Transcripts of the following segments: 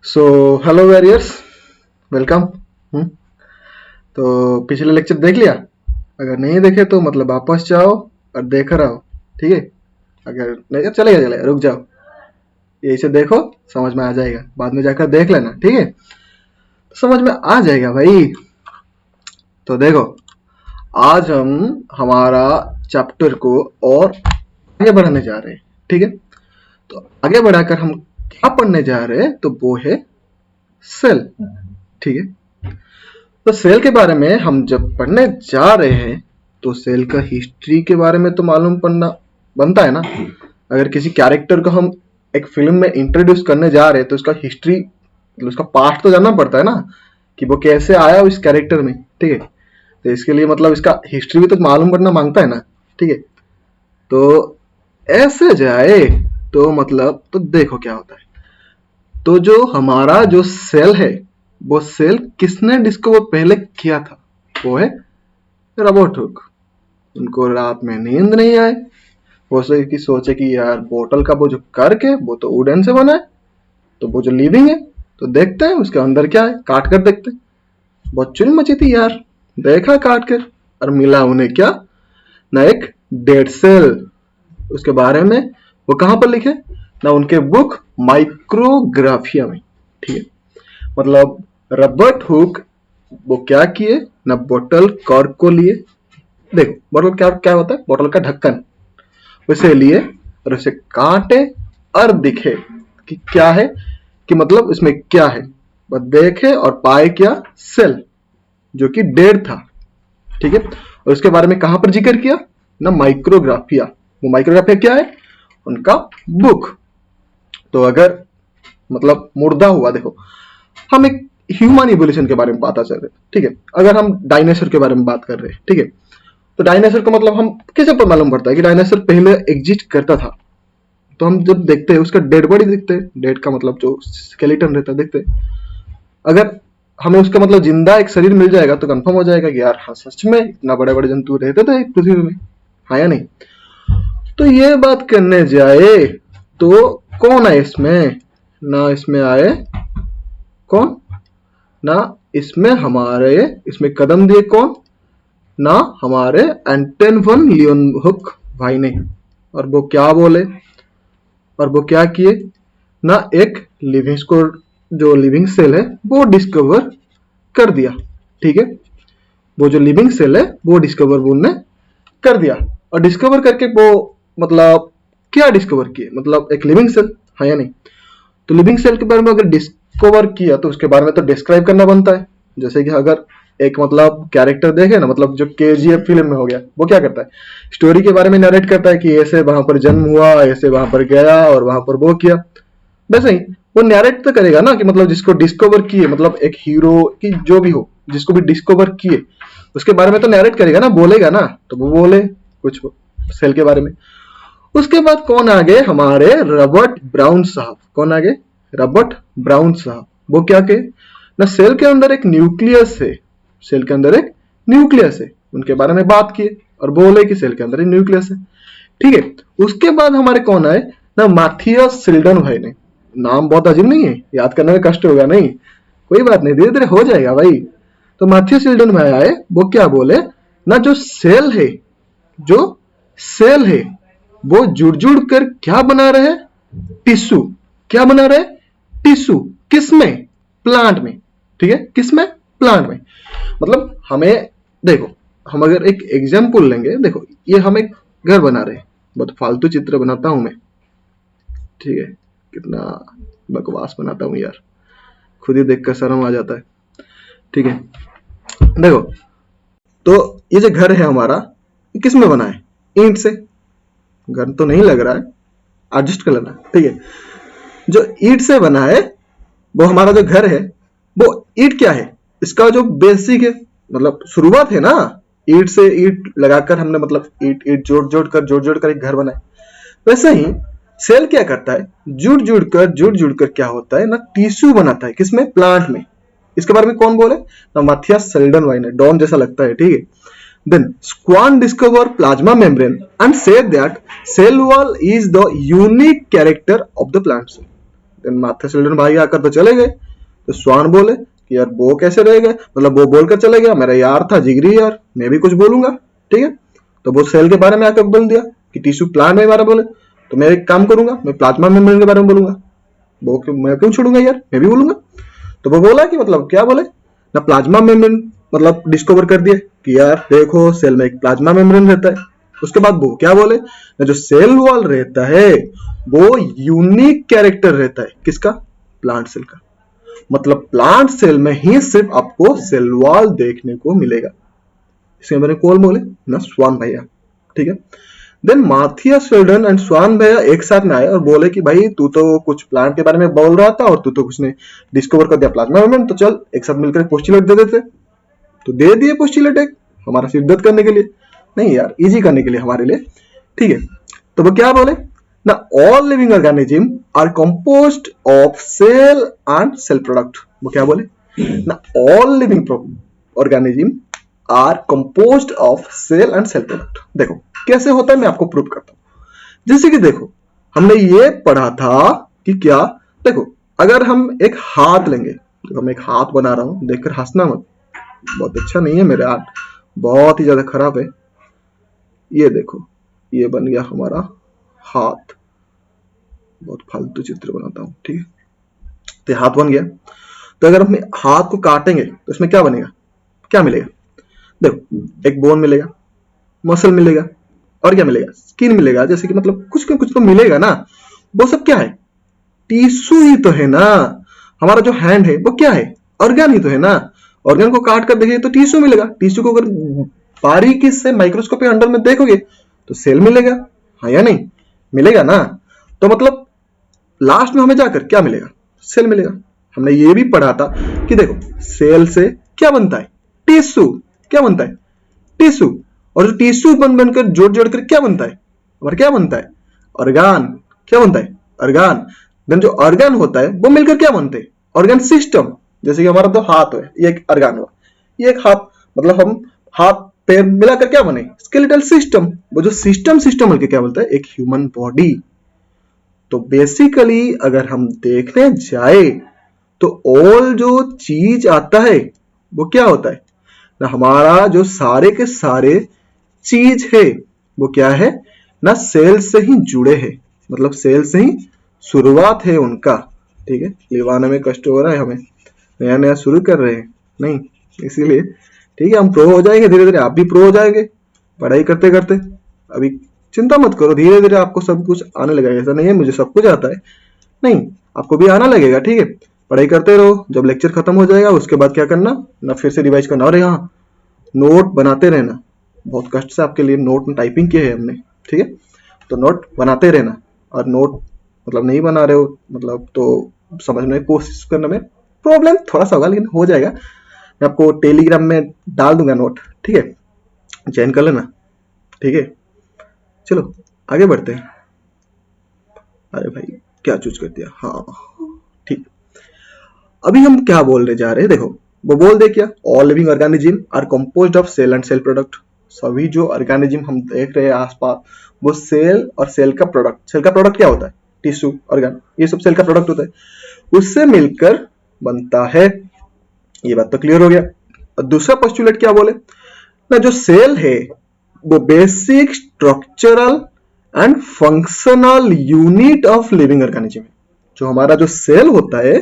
So hello warriors, welcome. तो पिछले lecture देख लिया? अगर नहीं देखे तो मतलब वापस जाओ और देख रहो, ठीक है। अगर नहीं चलेगा चलेगा, रुक जाओ, यही से देखो, समझ में आ जाएगा। बाद में जाकर देख लेना, ठीक है। तो समझ में आ जाएगा भाई। तो देखो, आज हम हमारा चैप्टर को और आगे बढ़ाने जा रहे हैं, ठीक है। तो आगे बढ़ाकर हम क्या पढ़ने जा रहे हैं, तो वो है सेल, ठीक है। तो सेल के बारे में हम जब पढ़ने जा रहे हैं तो सेल का हिस्ट्री के बारे में तो मालूम पड़ना बनता है ना। अगर किसी कैरेक्टर को हम एक फिल्म में इंट्रोड्यूस करने जा रहे हैं तो उसका हिस्ट्री, मतलब उसका पास्ट तो जानना पड़ता है ना, कि वो कैसे आया उस कैरेक्टर में, ठीक है। तो इसके लिए मतलब इसका हिस्ट्री भी तो मालूम पड़ना मांगता है ना, ठीक है। तो ऐसे जाए तो मतलब तो देखो क्या होता है। तो जो हमारा जो सेल है, वो सेल किसने डिस्कवर पहले किया था? वो है रॉबर्ट हुक। उनको रात में नींद नहीं आए, वो सोचे कि यार बोतल का वो जो करके वो तो वुडन से बना है, तो वो जो लिविंग है तो देखते हैं उसके अंदर क्या है, काट कर देखते हैं। बहुत चुल मची थी यार, देखा काट कर, और मिला उन्हें क्या ना, एक डेड सेल। उसके बारे में वो कहां पर लिखे ना, उनके बुक माइक्रोग्राफिया में, ठीक है। मतलब रॉबर्ट हुक वो क्या किए ना, बोतल कॉर्क को लिए, देखो बोतल क्या क्या होता है, बोतल का ढक्कन, उसे लिए और उसे काटे और दिखे कि क्या है, कि मतलब इसमें क्या है। बस देखे और पाए क्या, सेल जो कि डेड था, ठीक है। और उसके बारे में कहां पर जिक्र किया ना, माइक्रोग्राफिया। वो माइक्रोग्राफिया क्या है, उनका बुक। तो अगर मतलब मुर्दा हुआ, देखो हम एक ह्यूमन इवोल्यूशन के बारे में बात कर रहे हैं, ठीक है। अगर हम डायनासोर के बारे में बात कर रहे हैं, ठीक है, तो डायनासोर का मतलब हम कैसे पर मालूम पड़ता है कि डायनासोर पहले एग्जिस्ट करता था? तो हम जब देखते हैं उसका डेड बॉडी देखते हैं, डेड का मतलब जो स्केलेटन रहता है देखते हैं। अगर हमें उसका मतलब जिंदा एक शरीर मिल जाएगा तो कंफर्म हो जाएगा कि यार हाँ सच में इतना बड़े बड़े जंतु रहते थे पृथ्वी में, हाँ या नहीं। तो ये बात करने जाए तो कौन है इसमें ना, इसमें आए कौन ना, इसमें हमारे इसमें कदम दिए कौन ना, हमारे एंटन वन लियोनहुक भाई ने। और वो क्या बोले और वो क्या किए ना, एक लिविंग स्कोर जो लिविंग सेल है वो डिस्कवर कर दिया, ठीक है। वो जो लिविंग सेल है वो डिस्कवर उन्होंने कर दिया। और डिस्कवर करके वो मतलब क्या डिस्कवर किए, मतलब एक लिविंग सेल, हाँ या नहीं। तो लिविंग सेल के बारे में अगर डिस्कवर किया तो उसके बारे में तो डिस्क्राइब करना बनता है। जैसे कि अगर एक मतलब कैरेक्टर देखे ना, मतलब जो केजीएफ फिल्म में हो गया, वो क्या करता है, स्टोरी के बारे में नरेट करता है कि ऐसे वहां पर जन्म हुआ, ऐसे वहां पर गया और वहां पर वो किया। वैसे ही वो नरेट तो करेगा ना, कि मतलब जिसको डिस्कवर किए, मतलब एक हीरो की जो भी हो जिसको भी डिस्कवर किए उसके बारे में तो नरेट करेगा ना, बोलेगा ना। तो वो बोले कुछ सेल के बारे में। उसके बाद कौन आ गए, हमारे रॉबर्ट ब्राउन साहब। कौन आ गए, रॉबर्ट ब्राउन साहब। वो क्या कहे ना, सेल के अंदर एक न्यूक्लियस है, सेल के अंदर एक न्यूक्लियस है, उनके बारे में बात किए और बोले कि सेल के अंदर एक न्यूक्लियस है, ठीक है। उसके बाद हमारे कौन आए ना, माथियस सिल्डन भाई ने। नाम बहुत अजीब नहीं है, याद करने में कष्ट होगा, नहीं कोई बात नहीं, धीरे धीरे हो जाएगा भाई। तो माथियस सिल्डन भाई आए, वो क्या बोले ना, जो सेल है, जो सेल है वो जुड़ जुड़ कर क्या बना रहे हैं, टिश्यू। क्या बना रहे हैं, टिश्यू। किसमें, प्लांट में, ठीक है, किसमें, प्लांट में। मतलब हमें देखो, हम अगर एक एग्जाम्पल लेंगे, देखो ये हम एक घर बना रहे हैं, बहुत फालतू चित्र बनाता हूं मैं, ठीक है, कितना बकवास बनाता हूं यार, खुद ही देखकर शर्म आ जाता है, ठीक है। देखो, तो ये जो घर है हमारा, ये किस में बना है, ईंट से। घर तो नहीं लग रहा है, एडजस्ट कर लेना, ठीक है। जो ईंट से बना है वो हमारा जो घर है, वो ईंट क्या है, इसका जो बेसिक है, मतलब शुरुआत है ना, ईंट से ईंट लगाकर हमने मतलब ईंट ईंट जोड़ जोड़ कर एक घर बनाए। वैसे ही सेल क्या करता है, जुड़ जुड़ कर क्या होता है ना, टिश्यू बनाता है, किसमें, प्लांट में। इसके बारे में कौन बोले ना, माथियस सेल्डन वाइन है, डॉन जैसा लगता है, ठीक है। Then Swan discovered plasma membrane and said that cell wall is the unique character of the plant cell. Then मार्था सेल्डन भाई आकर तो चले गए। तो स्वान बोले कि यार वो कैसे रह गए, मतलब वो बोलकर चले गया, मेरा यार था जिगरी यार, मैं भी कुछ बोलूंगा, ठीक है। तो वो सेल के बारे में आकर बोल दिया कि टिश्यू प्लांट में बारे बोले, तो मैं एक काम करूंगा, मैं प्लाज्मा मेम्ब्रेन के बारे में बोलूंगा। वो मैं क्यों छोड़ूंगा यार, मैं भी बोलूंगा। तो वो बोला कि मतलब क्या बोले ना, प्लाज्मा मेम्ब्रेन मतलब डिस्कवर कर दिया कि यार देखो सेल में एक प्लाज्मा मेम्ब्रेन रहता है। उसके बाद वो क्या बोले ना, जो सेल वॉल रहता है वो यूनिक कैरेक्टर रहता है, किसका, प्लांट सेल का। मतलब प्लांट सेल में ही सिर्फ आपको सेल वॉल देखने को मिलेगा। इसके मैंने कौन बोले ना, स्वान भैया, ठीक है। देन माथियस सेल्डन एंड स्वान भैया एक साथ में आए और बोले कि भाई तू तो कुछ प्लांट के बारे में बोल रहा था और तू तो कुछ ने डिस्कवर कर दिया प्लाज्मा मेम्ब्रेन, तो चल एक साथ मिलकर पोस्टुलेट दे देते। तो दे दिए पोस्टुलेट एक, हमारा सिर दर्द करने के लिए नहीं यार, इजी करने के लिए हमारे लिए, ठीक है। तो वो क्या बोले ना, all living organism are composed of cell and cell product. वो क्या बोले ना, all living organism are composed of cell and cell product. देखो कैसे होता है, मैं आपको प्रूव करता हूं। जैसे कि देखो हमने ये पढ़ा था कि क्या, देखो अगर हम एक हाथ लेंगे, देखो मैं एक हाथ बना रहा हूं, देखकर हंसना मत, बहुत अच्छा नहीं है मेरे हाथ, बहुत ही ज्यादा खराब है। ये देखो ये बन गया हमारा हाथ, बहुत फालतू चित्र बनाता हूं, ठीक है। तो हाथ बन गया। तो अगर हम हाथ को काटेंगे तो इसमें क्या बनेगा, क्या मिलेगा, देखो एक बोन मिलेगा, मसल मिलेगा, और क्या मिलेगा, स्किन मिलेगा, जैसे कि मतलब कुछ तो मिलेगा ना। वो सब क्या है, टिश्यू ही तो है ना। हमारा जो हैंड है वो क्या है, ऑर्गन ही तो है ना। ऑर्गन को काट कर देखिए तो टिश्यू मिलेगा। टिश्यू को अगर बारीकी से माइक्रोस्कोप के अंडर में देखोगे तो सेल मिलेगा, हाँ या नहीं, मिलेगा ना। तो मतलब लास्ट में हमें जाकर क्या मिलेगा, सेल मिलेगा। हमने ये भी पढ़ा था कि देखो सेल से क्या बनता है, टिश्यू, क्या बनता है, टिश्यू। और जो टिश्यू बनकर जोड़ कर क्या बनता है, और क्या बनता है, ऑर्गन, क्या बनता है, ऑर्गन। देन जो ऑर्गन होता है वो मिलकर क्या बनते हैं, ऑर्गन सिस्टम। जैसे कि हमारा तो हाथ है, ये एक ऑर्गन हुआ, ये एक हाथ, मतलब हम हाथ पैर मिलाकर क्या बने, स्केलेटल सिस्टम। वो जो सिस्टम मिलकर क्या बोलता है, एक ह्यूमन बॉडी। तो बेसिकली अगर हम देखने जाए तो ऑल जो चीज आता है वो क्या होता है ना, हमारा जो सारे के सारे चीज है वो क्या है ना, सेल से ही जुड़े हैं, मतलब सेल से ही शुरुआत है उनका, ठीक है। लिवाने में कष्ट हो रहा है, हमें नया नया शुरू कर रहे हैं नहीं, इसीलिए ठीक है। हम प्रो हो जाएंगे धीरे धीरे, आप भी प्रो हो जाएंगे पढ़ाई करते करते। अभी चिंता मत करो, धीरे धीरे आपको सब कुछ आने लगेगा। ऐसा नहीं है मुझे सब कुछ आता है, नहीं, आपको भी आना लगेगा, ठीक है। पढ़ाई करते रहो, जब लेक्चर खत्म हो जाएगा उसके बाद क्या करना ना, फिर से रिवाइज करना, और यहाँ नोट बनाते रहना। बहुत कष्ट से आपके लिए नोट टाइपिंग किए है हमने, ठीक है। तो नोट बनाते रहना, और नोट मतलब नहीं बना रहे हो मतलब तो समझने की कोशिश करने में प्रॉब्लम थोड़ा सा होगा, लेकिन हो जाएगा। मैं आपको टेलीग्राम में डाल दूंगा नोट, ठीक है, ज्वाइन कर लेना, ठीक है। चलो आगे बढ़ते हैं। अरे भाई क्या चूज कर दिया, हाँ ठीक। अभी हम क्या बोलने जा रहे हैं, देखो वो बोल दे क्या, all living organism are composed of cell and cell product. सभी जो ऑर्गेनिज्म हम देख रहे हैं आसपास वो सेल और सेल का प्रोडक्ट। सेल का प्रोडक्ट क्या होता है, टिश्यू, ऑर्गन, ये सब सेल का प्रोडक्ट होता है, उससे मिलकर बनता है। ये बात तो क्लियर हो गया। और दूसरा पोस्टुलेट क्या बोले ना, जो सेल है वो basic structural and functional unit of living organism है। जो हमारा जो सेल होता है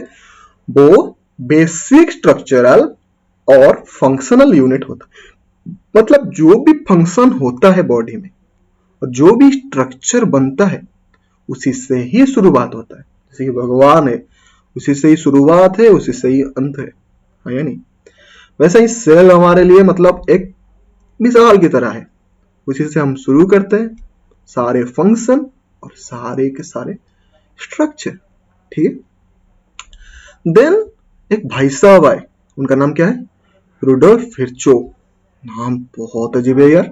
वो बेसिक स्ट्रक्चरल और फंक्शनल यूनिट होता है, मतलब जो भी फंक्शन होता है बॉडी में और जो भी स्ट्रक्चर बनता है उसी से ही शुरुआत होता है। जैसे कि भगवान है, उसी से ही शुरुआत है, उसी से ही अंत है या नहीं। वैसे ही सेल हमारे लिए मतलब एक मिसाल की तरह है, उसी से हम शुरू करते हैं सारे फंक्शन और सारे के सारे स्ट्रक्चर, ठीक है। देन एक भाई साहब आए, उनका नाम क्या है, रुडोल्फ विर्चो। नाम बहुत अजीब है यार,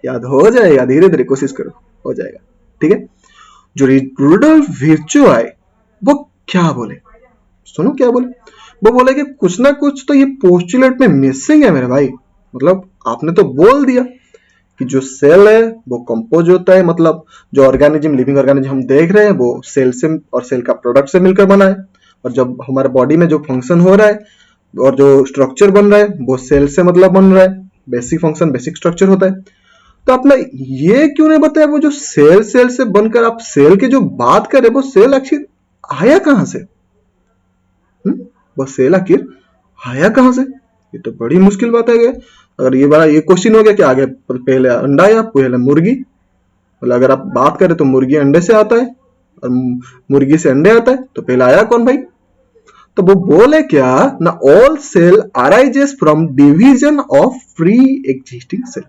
याद हो जाएगा, धीरे धीरे कोशिश करो, हो जाएगा, ठीक है। जो रुडोल्फ विर्चो आए वो क्या बोले, सुनो क्या बोले। वो बोले कि कुछ ना कुछ तो ये पोस्टुलेट में मिसिंग है मेरे भाई। मतलब आपने तो बोल दिया कि जो सेल है वो कंपोज होता है, मतलब जो ऑर्गेनिज्म, लिविंग ऑर्गेनिज्म हम देख रहे हैं वो सेल से और सेल का प्रोडक्ट से मिलकर बना है, और जब हमारे बॉडी में जो फंक्शन हो रहा है और जो स्ट्रक्चर बन रहा है वो सेल से मतलब बन रहा है, बेसिक फंक्शन बेसिक स्ट्रक्चर होता है। तो आपने ये क्यों नहीं बताया वो जो सेल से बनकर आप सेल की जो बात कर रहे वो सेल आखिर आया कहां से? वो सेल आखिर आया कहां से? ये तो बड़ी मुश्किल बात है। अगर ये बड़ा ये क्वेश्चन हो गया कि आगे पहले अंडा या पहले मुर्गी, मतलब अगर आप बात करें तो मुर्गी अंडे से आता है और मुर्गी से अंडे आता है, तो पहले आया कौन भाई? तो वो बोले क्या ना, all cell arises from division of pre existing cell.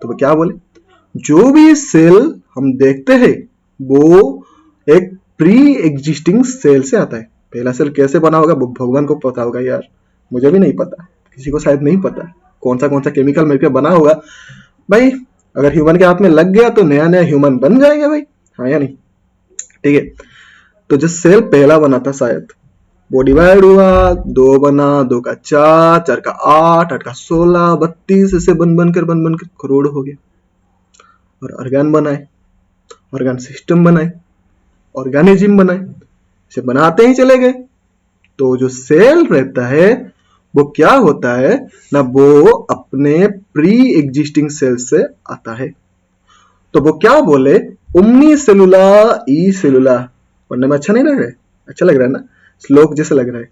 तो वो क्या बोले, जो भी सेल हम देखते हैं वो एक प्री एग्जिस्टिंग सेल से आता है। पहला सेल कैसे बना होगा वो भगवान को पता होगा यार, मुझे भी नहीं पता, किसी को शायद नहीं पता कौन सा केमिकल मिलकर बना होगा। भाई अगर ह्यूमन के हाथ में लग गया तो नया नया ह्यूमन बन जाएगा भाई, हाँ या नहीं? ठीक है, तो जो सेल पहला बना था शायद वो डिवाइड हुआ, 2 बना, 2 का 4, 4 का 8, 8 का 16, 32, ऐसे बन बनकर करोड़ हो गया। और ऑर्गन बनाए, ऑर्गन सिस्टम बनाए, ऑर्गेनिज्म बनाए, इसे बनाते ही चले गए। तो जो सेल रहता है वो क्या होता है ना, वो अपने प्री एग्जिस्टिंग सेल से आता है। तो वो क्या बोले, उम्नी सेलुला ई सेलुला, पढ़ने में अच्छा नहीं लग रहा है? अच्छा लग रहा है ना, श्लोक जैसे लग रहा है।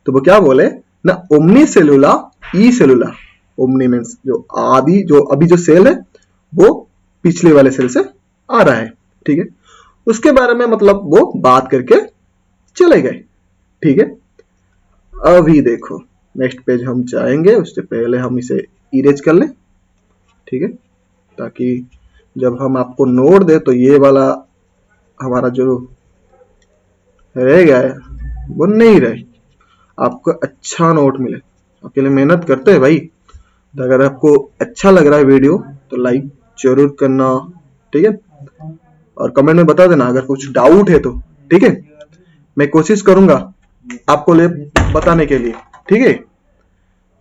तो वो क्या बोले ना, ओमनी सेलुला ई सेलुला। ओमनी मीन्स जो आदि, जो अभी जो सेल है वो पिछले वाले सेल से आ रहा है, ठीक है। उसके बारे में मतलब वो बात करके चले गए, ठीक है। अभी देखो नेक्स्ट पेज हम जाएंगे, उससे पहले हम इसे इरेज कर लें, ठीक है, ताकि जब हम आपको नोट दे तो ये वाला हमारा जो रह गया है वो नहीं रहे, आपको अच्छा नोट मिले। आपके लिए मेहनत करते हैं भाई। तो अगर आपको अच्छा लग रहा है वीडियो तो लाइक जरूर करना, ठीक है, और कमेंट में बता देना अगर कुछ डाउट है तो, ठीक है। मैं कोशिश करूंगा आपको ले बताने के लिए, ठीक है।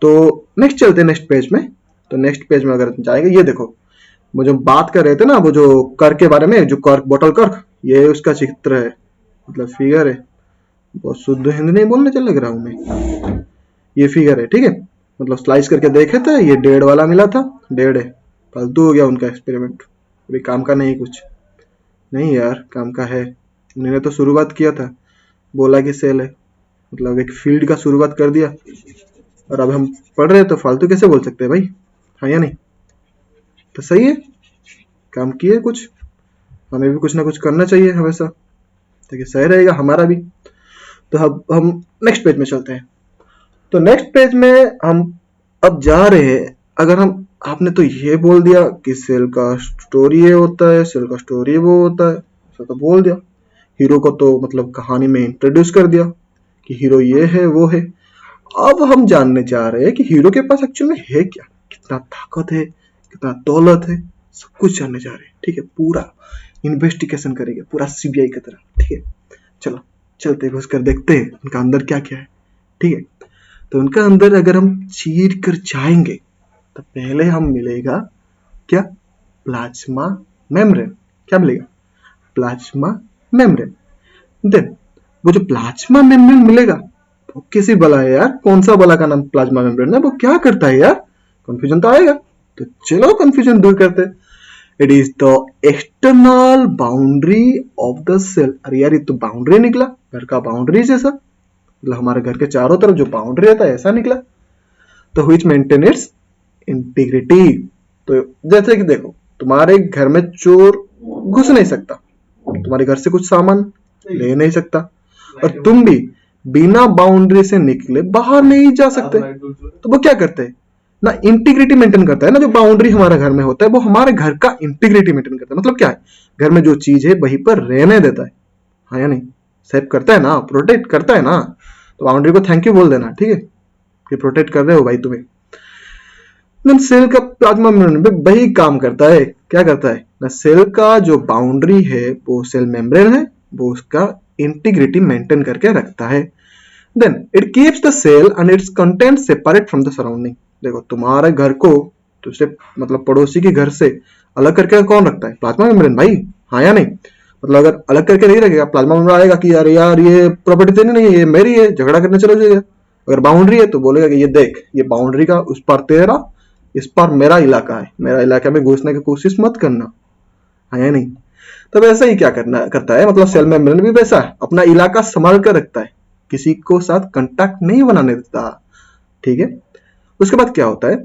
तो नेक्स्ट चलते हैं नेक्स्ट पेज में। तो नेक्स्ट पेज में अगर जाएंगे, ये देखो वो जो बात कर रहे थे ना, वो जो कर्क के बारे में, जो कर्क बॉटल कर्क, ये उसका चित्र है, मतलब फिगर है। बहुत शुद्ध हिंदी नहीं बोलने चल लग रहा हूं मैं। ये फिगर है, ठीक है, मतलब स्लाइस करके देखे थे, ये 1.5 वाला मिला था, 1.5 है। फालतू हो गया उनका एक्सपेरिमेंट, अभी काम का नहीं, कुछ नहीं यार काम का है। उन्होंने तो शुरुआत किया था, बोला कि सेल है, मतलब एक फील्ड का शुरुआत कर दिया, और अब हम पढ़ रहे हैं तो फालतू कैसे बोल सकते हैं भाई, हाँ या नहीं? तो सही है, काम किए कुछ, हमें भी कुछ ना कुछ करना चाहिए हमेशा, ताकि सही रहेगा हमारा भी। तो अब हम नेक्स्ट पेज में चलते हैं। तो नेक्स्ट पेज में हम अब जा रहे हैं। अगर हम, आपने तो ये बोल दिया कि सेल का स्टोरी ये होता है, सेल का स्टोरी वो होता है, ऐसा तो बोल दिया। हीरो को तो मतलब कहानी में इंट्रोड्यूस कर दिया कि हीरो ये है वो है। अब हम जानने जा रहे हैं कि हीरो के पास एक्चुअल में है क्या, कितना ताकत है, कितना दौलत है, सब कुछ जानने जा रहे हैं, ठीक है। पूरा इन्वेस्टिगेशन करेंगे, पूरा सीबीआई की तरह, ठीक है। चलो चलते घुस कर देखते हैं उनका अंदर क्या क्या है, ठीक है। तो उनका अंदर अगर हम चीर कर जाएंगे तो पहले हम मिलेगा क्या, प्लाज्मा मेम्ब्रेन। क्या मिलेगा, प्लाज्मा मेम्ब्रेन। देन वो जो प्लाज्मा मेम्ब्रेन मिलेगा वो किसी बला है यार, कौन सा बला का नाम प्लाज्मा मेम्ब्रेन है, वो क्या करता है यार, कंफ्यूजन तो आएगा। तो चलो कंफ्यूजन दूर करते हैं। It is the external boundary of the cell. अरे यार ये तो बाउंड्री निकला, घर का बाउंड्री जैसा, मतलब हमारे घर के चारों तरफ जो बाउंड्री रहता है ऐसा निकला। तो व्हिच मेंटेन इट्स इंटीग्रिटी। तो जैसे कि देखो, तुम्हारे घर में चोर घुस नहीं सकता, तुम्हारे घर से कुछ सामान ले नहीं सकता, और तुम भी बिना बाउंड्री से निकले बाहर नहीं जा सकते। तो वो क्या करते हैं ना, इंटीग्रिटी मेंटेन करता है ना। जो बाउंड्री हमारे घर में होता है वो हमारे घर का इंटीग्रिटी मेंटेन करता है। मतलब क्या है, घर में जो चीज है वहीं पर रहने देता है, हाँ या नहीं? सेव करता है ना, प्रोटेक्ट करता है ना। तो बाउंड्री को थैंक यू बोल देना, ठीक है, कि प्रोटेक्ट कर रहे हो भाई तुम्हें। सेल का प्लाज्मा मेम्ब्रेन वही काम करता है। क्या करता है ना, सेल का जो बाउंड्री है वो सेल मेम्ब्रेन है, वो उसका इंटीग्रिटी मेंटेन करके रखता है। Then it keeps the cell and its content separate from the surrounding. देखो तुम्हारे घर को तो उसे मतलब पड़ोसी के घर से अलग करके कौन रखता है? प्लाज्मा मेम्ब्रेन भाई, हाँ या नहीं? मतलब अगर अलग करके नहीं रखेगा, प्लाज्मा मेम्ब्रेन आएगा कि यार यार ये प्रॉपर्टी तेरी नहीं है, ये मेरी है, झगड़ा करने चलो जाएगा। अगर बाउंड्री है तो बोलेगा कि ये देख, ये बाउंड्री का उस पर तेरा, इस पर मेरा इलाका है, मेरा इलाका में घुसने की कोशिश मत करना, हाँ या नहीं? तब ऐसा ही क्या करता है, मतलब सेल मेम्ब्रेन भी वैसा है, अपना इलाका संभाल कर रखता है, किसी को साथ कांटेक्ट नहीं बनाने देता, ठीक है। उसके बाद क्या होता है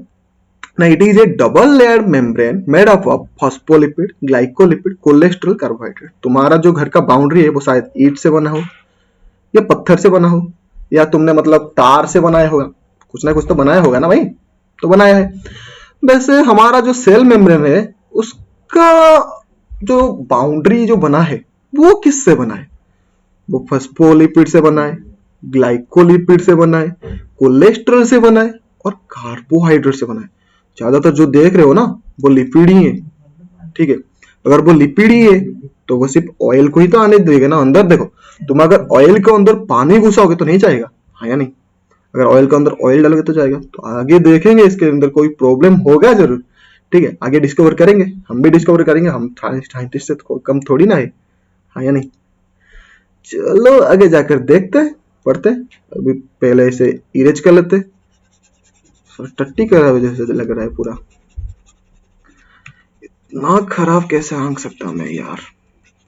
ना, it is A double layered membrane made up of phospholipid, glycolipid, cholesterol, carbohydrate. तुम्हारा जो घर का बाउंड्री है वो शायद ईंट से बना हो या पत्थर से बना हो या तुमने मतलब तार से बनाया होगा, कुछ ना कुछ तो बनाया होगा ना भाई, तो बनाया है। वैसे हमारा जो सेल मेम्ब्रेन है उसका जो बाउंड्री जो बना है वो किससे बना है? वो फॉस्फोलिपिड से बना है, ग्लाइकोलिपिड से बना है, कोलेस्ट्रॉल से बना है और कार्बोहाइड्रेट से बना है। ज्यादातर जो देख रहे हो ना वो लिपिड ही है, ठीक है। अगर वो लिपिड ही है तो वो सिर्फ ऑयल को ही तो आने देगा ना अंदर। देखो तुम अगर ऑयल के अंदर पानी घुसाओगे तो नहीं जाएगा, हाँ या नहीं? अगर ऑयल के अंदर ऑयल डालोगे तो जाएगा। तो आगे देखेंगे इसके अंदर कोई प्रॉब्लम होगा जरूर, ठीक है, आगे डिस्कवर करेंगे, हम भी डिस्कवर करेंगे, हम साइंटिस्ट से तो कम थोड़ी ना है, हाँ या नहीं? चलो आगे जाकर देखते हैं, पढ़ते हैं। अभी पहले इसे इरेज कर लेते हैं, टट्टी कर वजह से लग रहा है पूरा। इतना खराब कैसे आंक सकता मैं यार,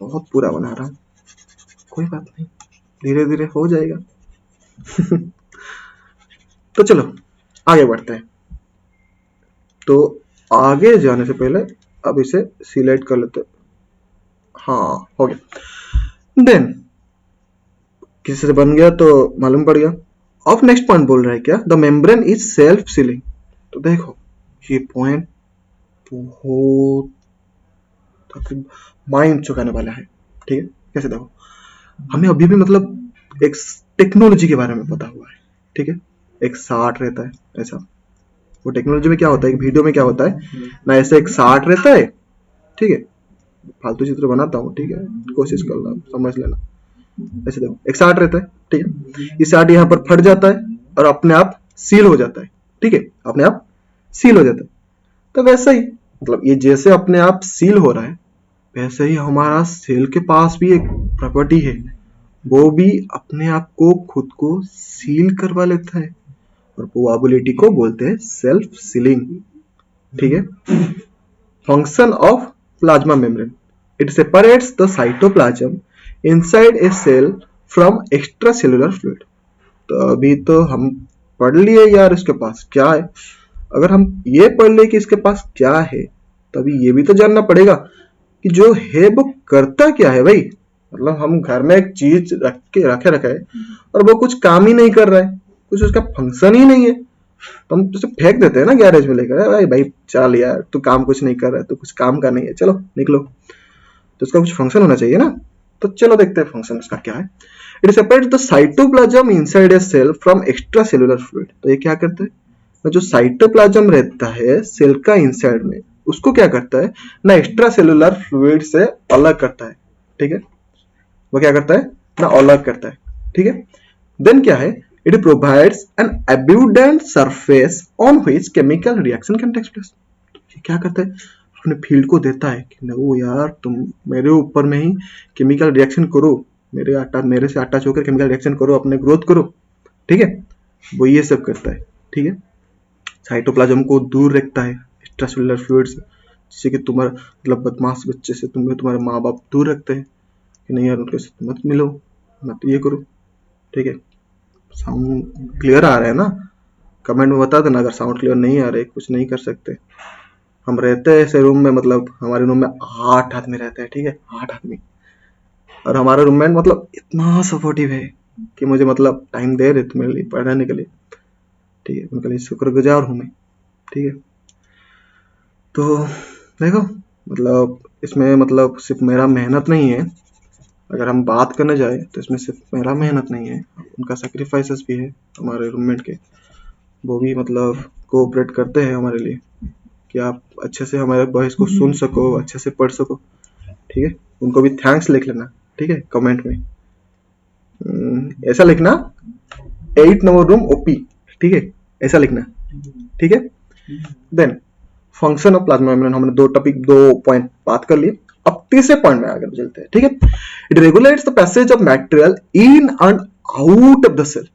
बहुत पूरा बना रहा हूँ, कोई बात नहीं, धीरे धीरे हो जाएगा। तो चलो आगे बढ़ते हैं। तो आगे जाने से पहले अब इसे सिलेक्ट कर लेते हैं। हाँ हो गया। देन किसी से बन गया तो मालूम पड़ गया। अब नेक्स्ट पॉइंट बोल रहा है क्या, the membrane is self ceiling. तो देखो ये पॉइंट बहुत माइंड चुकाने वाला है, ठीक है। कैसे देखो, हमें अभी भी मतलब एक टेक्नोलॉजी के बारे में पता हुआ है, ठीक है। एक शार्ट रहता है ऐसा, वो टेक्नोलॉजी में क्या होता है, एक वीडियो में क्या होता है ना, ऐसे एक शार्ट रहता है, ठीक है। फालतू चित्र बनाता हूँ, ठीक है, कोशिश करना समझ लेना। ऐसे देखो एक शार्ट रहता है, ठीक है, ये शार्ट यहाँ पर फट जाता है और अपने आप सील हो जाता है, ठीक है, अपने आप सील हो जाता है। तो वैसे ही मतलब ये जैसे अपने आप सील हो रहा है, वैसे ही हमारा सेल के पास भी एक प्रॉपर्टी है, वो भी अपने आप को खुद को सील करवा लेता है और वो एबिलिटी को बोलते हैं सेल्फ सीलिंग, ठीक है। Function of plasma membrane, it separates the cytoplasm inside a cell from extracellular fluid. तो अभी तो हम पढ़ लिए यार इसके पास क्या है। अगर हम ये पढ़ ले कि इसके पास क्या है, तभी ये भी तो जानना पड़ेगा कि जो है वो करता क्या है भाई। मतलब हम घर में एक चीज रखे है और वो कुछ काम ही नहीं कर रहा है, कुछ उसका फंक्शन ही नहीं है, तो हम उसे फेंक देते हैं ना गैरेज में लेकर, भाई भाई चल यार तू काम कुछ नहीं कर रहा है, तू कुछ काम का नहीं है, चलो निकलो। तो उसका कुछ फंक्शन होना चाहिए ना। तो चलो देखते हैं फंक्शन उसका क्या है। It separates the cytoplasm inside a cell from extracellular fluid. तो ये क्या करता है, जो साइटोप्लाज्म रहता है सेल का इनसाइड में, उसको क्या करता है ना, एक्स्ट्रा सेलुलर फ्लूइड से अलग करता है, ठीक है। वो क्या करता है ना, अलग करता है, ठीक है। देन क्या है, it provides an abundant surface on which chemical reaction can take place. क्या करता है, अपने फील्ड को देता है कि वो यार तुम मेरे ऊपर में ही केमिकल रिएक्शन करो, मेरे से अटैच होकर केमिकल रिएक्शन करो, अपने ग्रोथ करो, ठीक है। वो ये सब करता है, ठीक है। साइटोप्लाज्म को दूर रखता है एक्स्ट्रासेलुलर फ्लूइड से, जिससे कि तुम्हारा मतलब बदमाश बच्चे से तुम्हारे माँ बाप दूर रखते हैं कि नहीं यार उनके साथ मत मिलो, मत ये करो, ठीक है। साउंड क्लियर आ रहा है ना? कमेंट में बता देना अगर साउंड क्लियर नहीं आ रहा है, कुछ नहीं कर सकते। हम रहते हैं ऐसे रूम में, मतलब हमारे रूम में 8 आदमी रहते हैं, ठीक है, 8 आदमी। और हमारा रूममेट मतलब इतना सपोर्टिव है कि मुझे मतलब टाइम दे रहे थे मेरे लिए पढ़ाने के लिए, ठीक है, उनके लिए शुक्रगुजार हूँ मैं, ठीक है। तो देखो मतलब इसमें मतलब सिर्फ मेरा मेहनत नहीं है, अगर हम बात करने जाए तो इसमें सिर्फ मेरा मेहनत नहीं है, उनका सेक्रीफाइसेस भी है हमारे रूममेट के। वो भी मतलब कोऑपरेट करते हैं हमारे लिए कि आप अच्छे से हमारे वॉइस को सुन सको, अच्छे से पढ़ सको, ठीक है। उनको भी थैंक्स लिख लेना, ठीक है, कमेंट में। ऐसा लिखना 8 नंबर रूम ओपी, ठीक है, ऐसा लिखना, ठीक है। Then function of plasma membrane, हमने दो पॉइंट बात कर लिए। अब तीसरे पॉइंट में आगे चलते हैं, ठीक है। It regulates the passage of material in and out of the cell.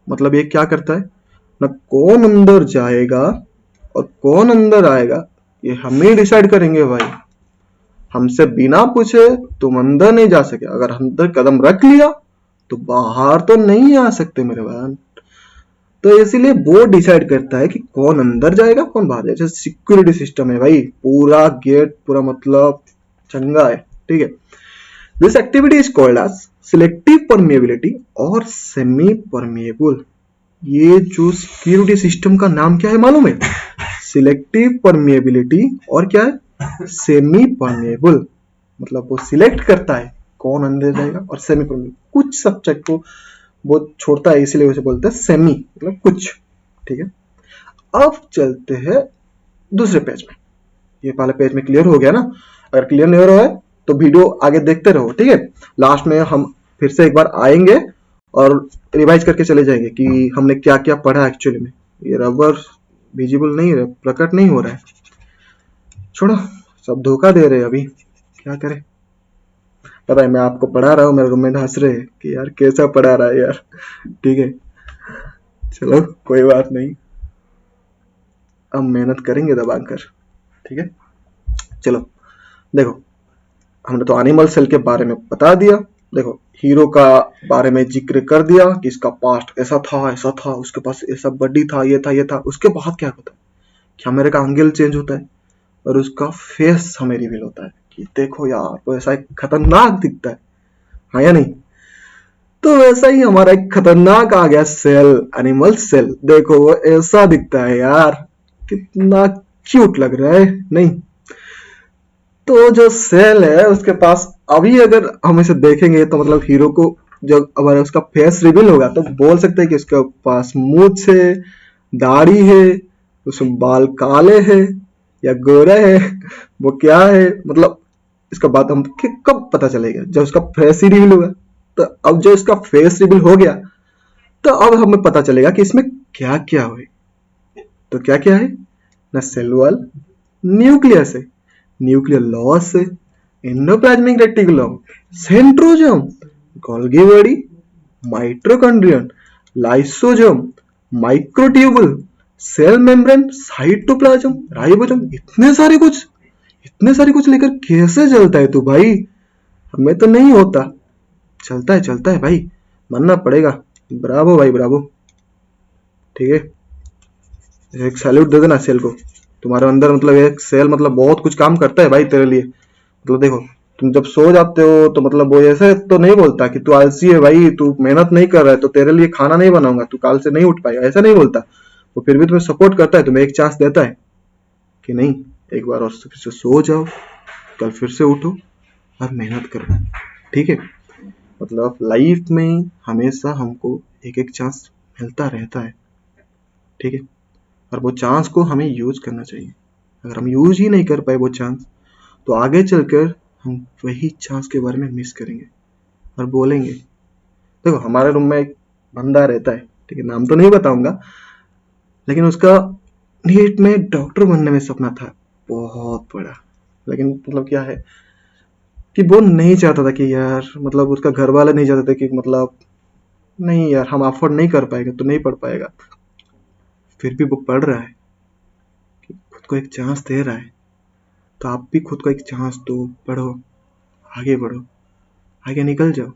मतलब ये क्या करता है ना, कौन अंदर जाएगा और कौन अंदर आएगा ये हम ही डिसाइड करेंगे भाई। हमसे बिना पूछे तुम अंदर नहीं जा सके, अगर अंदर कदम रख लिया तो बाहर तो नहीं आ सकते मेरे भाई। तो इसीलिए वो डिसाइड करता है कि कौन अंदर जाएगा कौन बाहर जाएगा। जैसे सिक्योरिटी सिस्टम है भाई, पूरा गेट पूरा मतलब चंगा है, ठीक है। This activity is called as selective permeability और सेमी परमिएबल। ये जो सिक्योरिटी सिस्टम का नाम क्या है मालूम है? सिलेक्टिव परमिएबिलिटी और क्या है, सेमी परमिएबल। मतलब वो सिलेक्ट करता है कौन अंदर जाएगा और सेमी परमिएबल कुछ सब्जेक्ट को वो छोड़ता है, इसीलिए उसे बोलते हैं सेमी, मतलब कुछ, ठीक है। अब चलते हैं दूसरे पेज में। ये पहले पेज में क्लियर हो गया ना? अगर क्लियर नहीं हो रहा है तो वीडियो आगे देखते रहो, ठीक है। लास्ट में हम फिर से एक बार आएंगे और रिवाइज करके चले जाएंगे कि हमने क्या क्या पढ़ा एक्चुअली में। ये रबर विजिबल नहीं है, प्रकट नहीं हो रहा है, छोड़ो, सब धोखा दे रहे हैं, अभी क्या करें। पता है मैं आपको पढ़ा रहा हूँ, मेरे रूममेट हंस रहे हैं कि यार कैसा पढ़ा रहा है यार, ठीक है, चलो कोई बात नहीं, अब मेहनत करेंगे दबाकर, ठीक है। चलो देखो, हमने तो एनिमल सेल के बारे में बता दिया। देखो हीरो का बारे में जिक्र कर दिया कि इसका पास्ट ऐसा था, उसके पास ऐसा बॉडी था, ये था। उसके बाद क्या होता है, कैमरे का एंगल चेंज होता है और उसका फेस हमें रिवील होता है कि देखो यार वो ऐसा एक खतरनाक दिखता है, हाँ या नहीं? तो वैसा ही हमारा एक खतरनाक आ गया सेल, एनिमल सेल। देखो वो ऐसा दिखता है यार, कितना क्यूट लग रहा है, नहीं? तो जो सेल है उसके पास अभी अगर हम इसे देखेंगे तो मतलब हीरो को जब हमारा उसका फेस रिवील होगा तो बोल सकते हैं कि उसके पास मूंछ है, दाढ़ी है, उसमें बाल काले हैं या गोरा है, वो क्या है, मतलब इसका बात हम कब पता चलेगा? जब उसका फेस ही रिवील होगा। तो अब जो इसका फेस रिवील हो गया तो अब हमें पता चलेगा कि इसमें क्या क्या हुए। तो क्या क्या है ना, सेल वॉल, न्यूक्लियस है, न्यूक्लियर लॉस है, endoplasmic reticulum, centrosome, Golgi body, mitochondrion, lysosome, microtubule, cell membrane, cytoplasm, ribosome, इतने सारे कुछ लेकर कैसे चलता है तू भाई? हमें तो नहीं होता। चलता है भाई, मानना पड़ेगा। ब्रावो भाई ब्रावो, ठीक है। एक सैल्यूट दे देना सेल को, तुम्हारे अंदर मतलब एक सेल मतलब बहुत कुछ काम करता है भाई तेरे लिए। मतलब देखो तुम जब सो जाते हो तो मतलब वो ऐसे तो नहीं बोलता कि तू आलसी है भाई, तू मेहनत नहीं कर रहा है तो तेरे लिए खाना नहीं बनाऊंगा, तू कल से नहीं उठ पाएगा, ऐसा नहीं बोलता। वो फिर भी तुम्हें सपोर्ट करता है, तुम्हें एक चांस देता है कि नहीं एक बार और फिर से सो जाओ, कल फिर से उठो और मेहनत करो, ठीक है। मतलब लाइफ में हमेशा हमको एक एक चांस मिलता रहता है, ठीक है। और वो चांस को हमें यूज करना चाहिए। अगर हम यूज ही नहीं कर पाए वो चांस तो आगे चलकर हम वही चांस के बारे में मिस करेंगे और बोलेंगे। देखो हमारे रूम में एक बंदा रहता है, ठीक है, नाम तो नहीं बताऊंगा, लेकिन उसका नीट में डॉक्टर बनने में सपना था बहुत बड़ा। लेकिन मतलब क्या है कि वो नहीं चाहता था कि यार, मतलब उसका घर वाले नहीं चाहते थे कि मतलब नहीं यार हम अफोर्ड नहीं कर पाएगा तो नहीं पढ़ पाएगा। फिर भी वो पढ़ रहा है, कि खुद को एक चांस दे रहा है। तो आप भी खुद को एक चांस दो, पढ़ो, आगे बढ़ो, आगे निकल जाओ।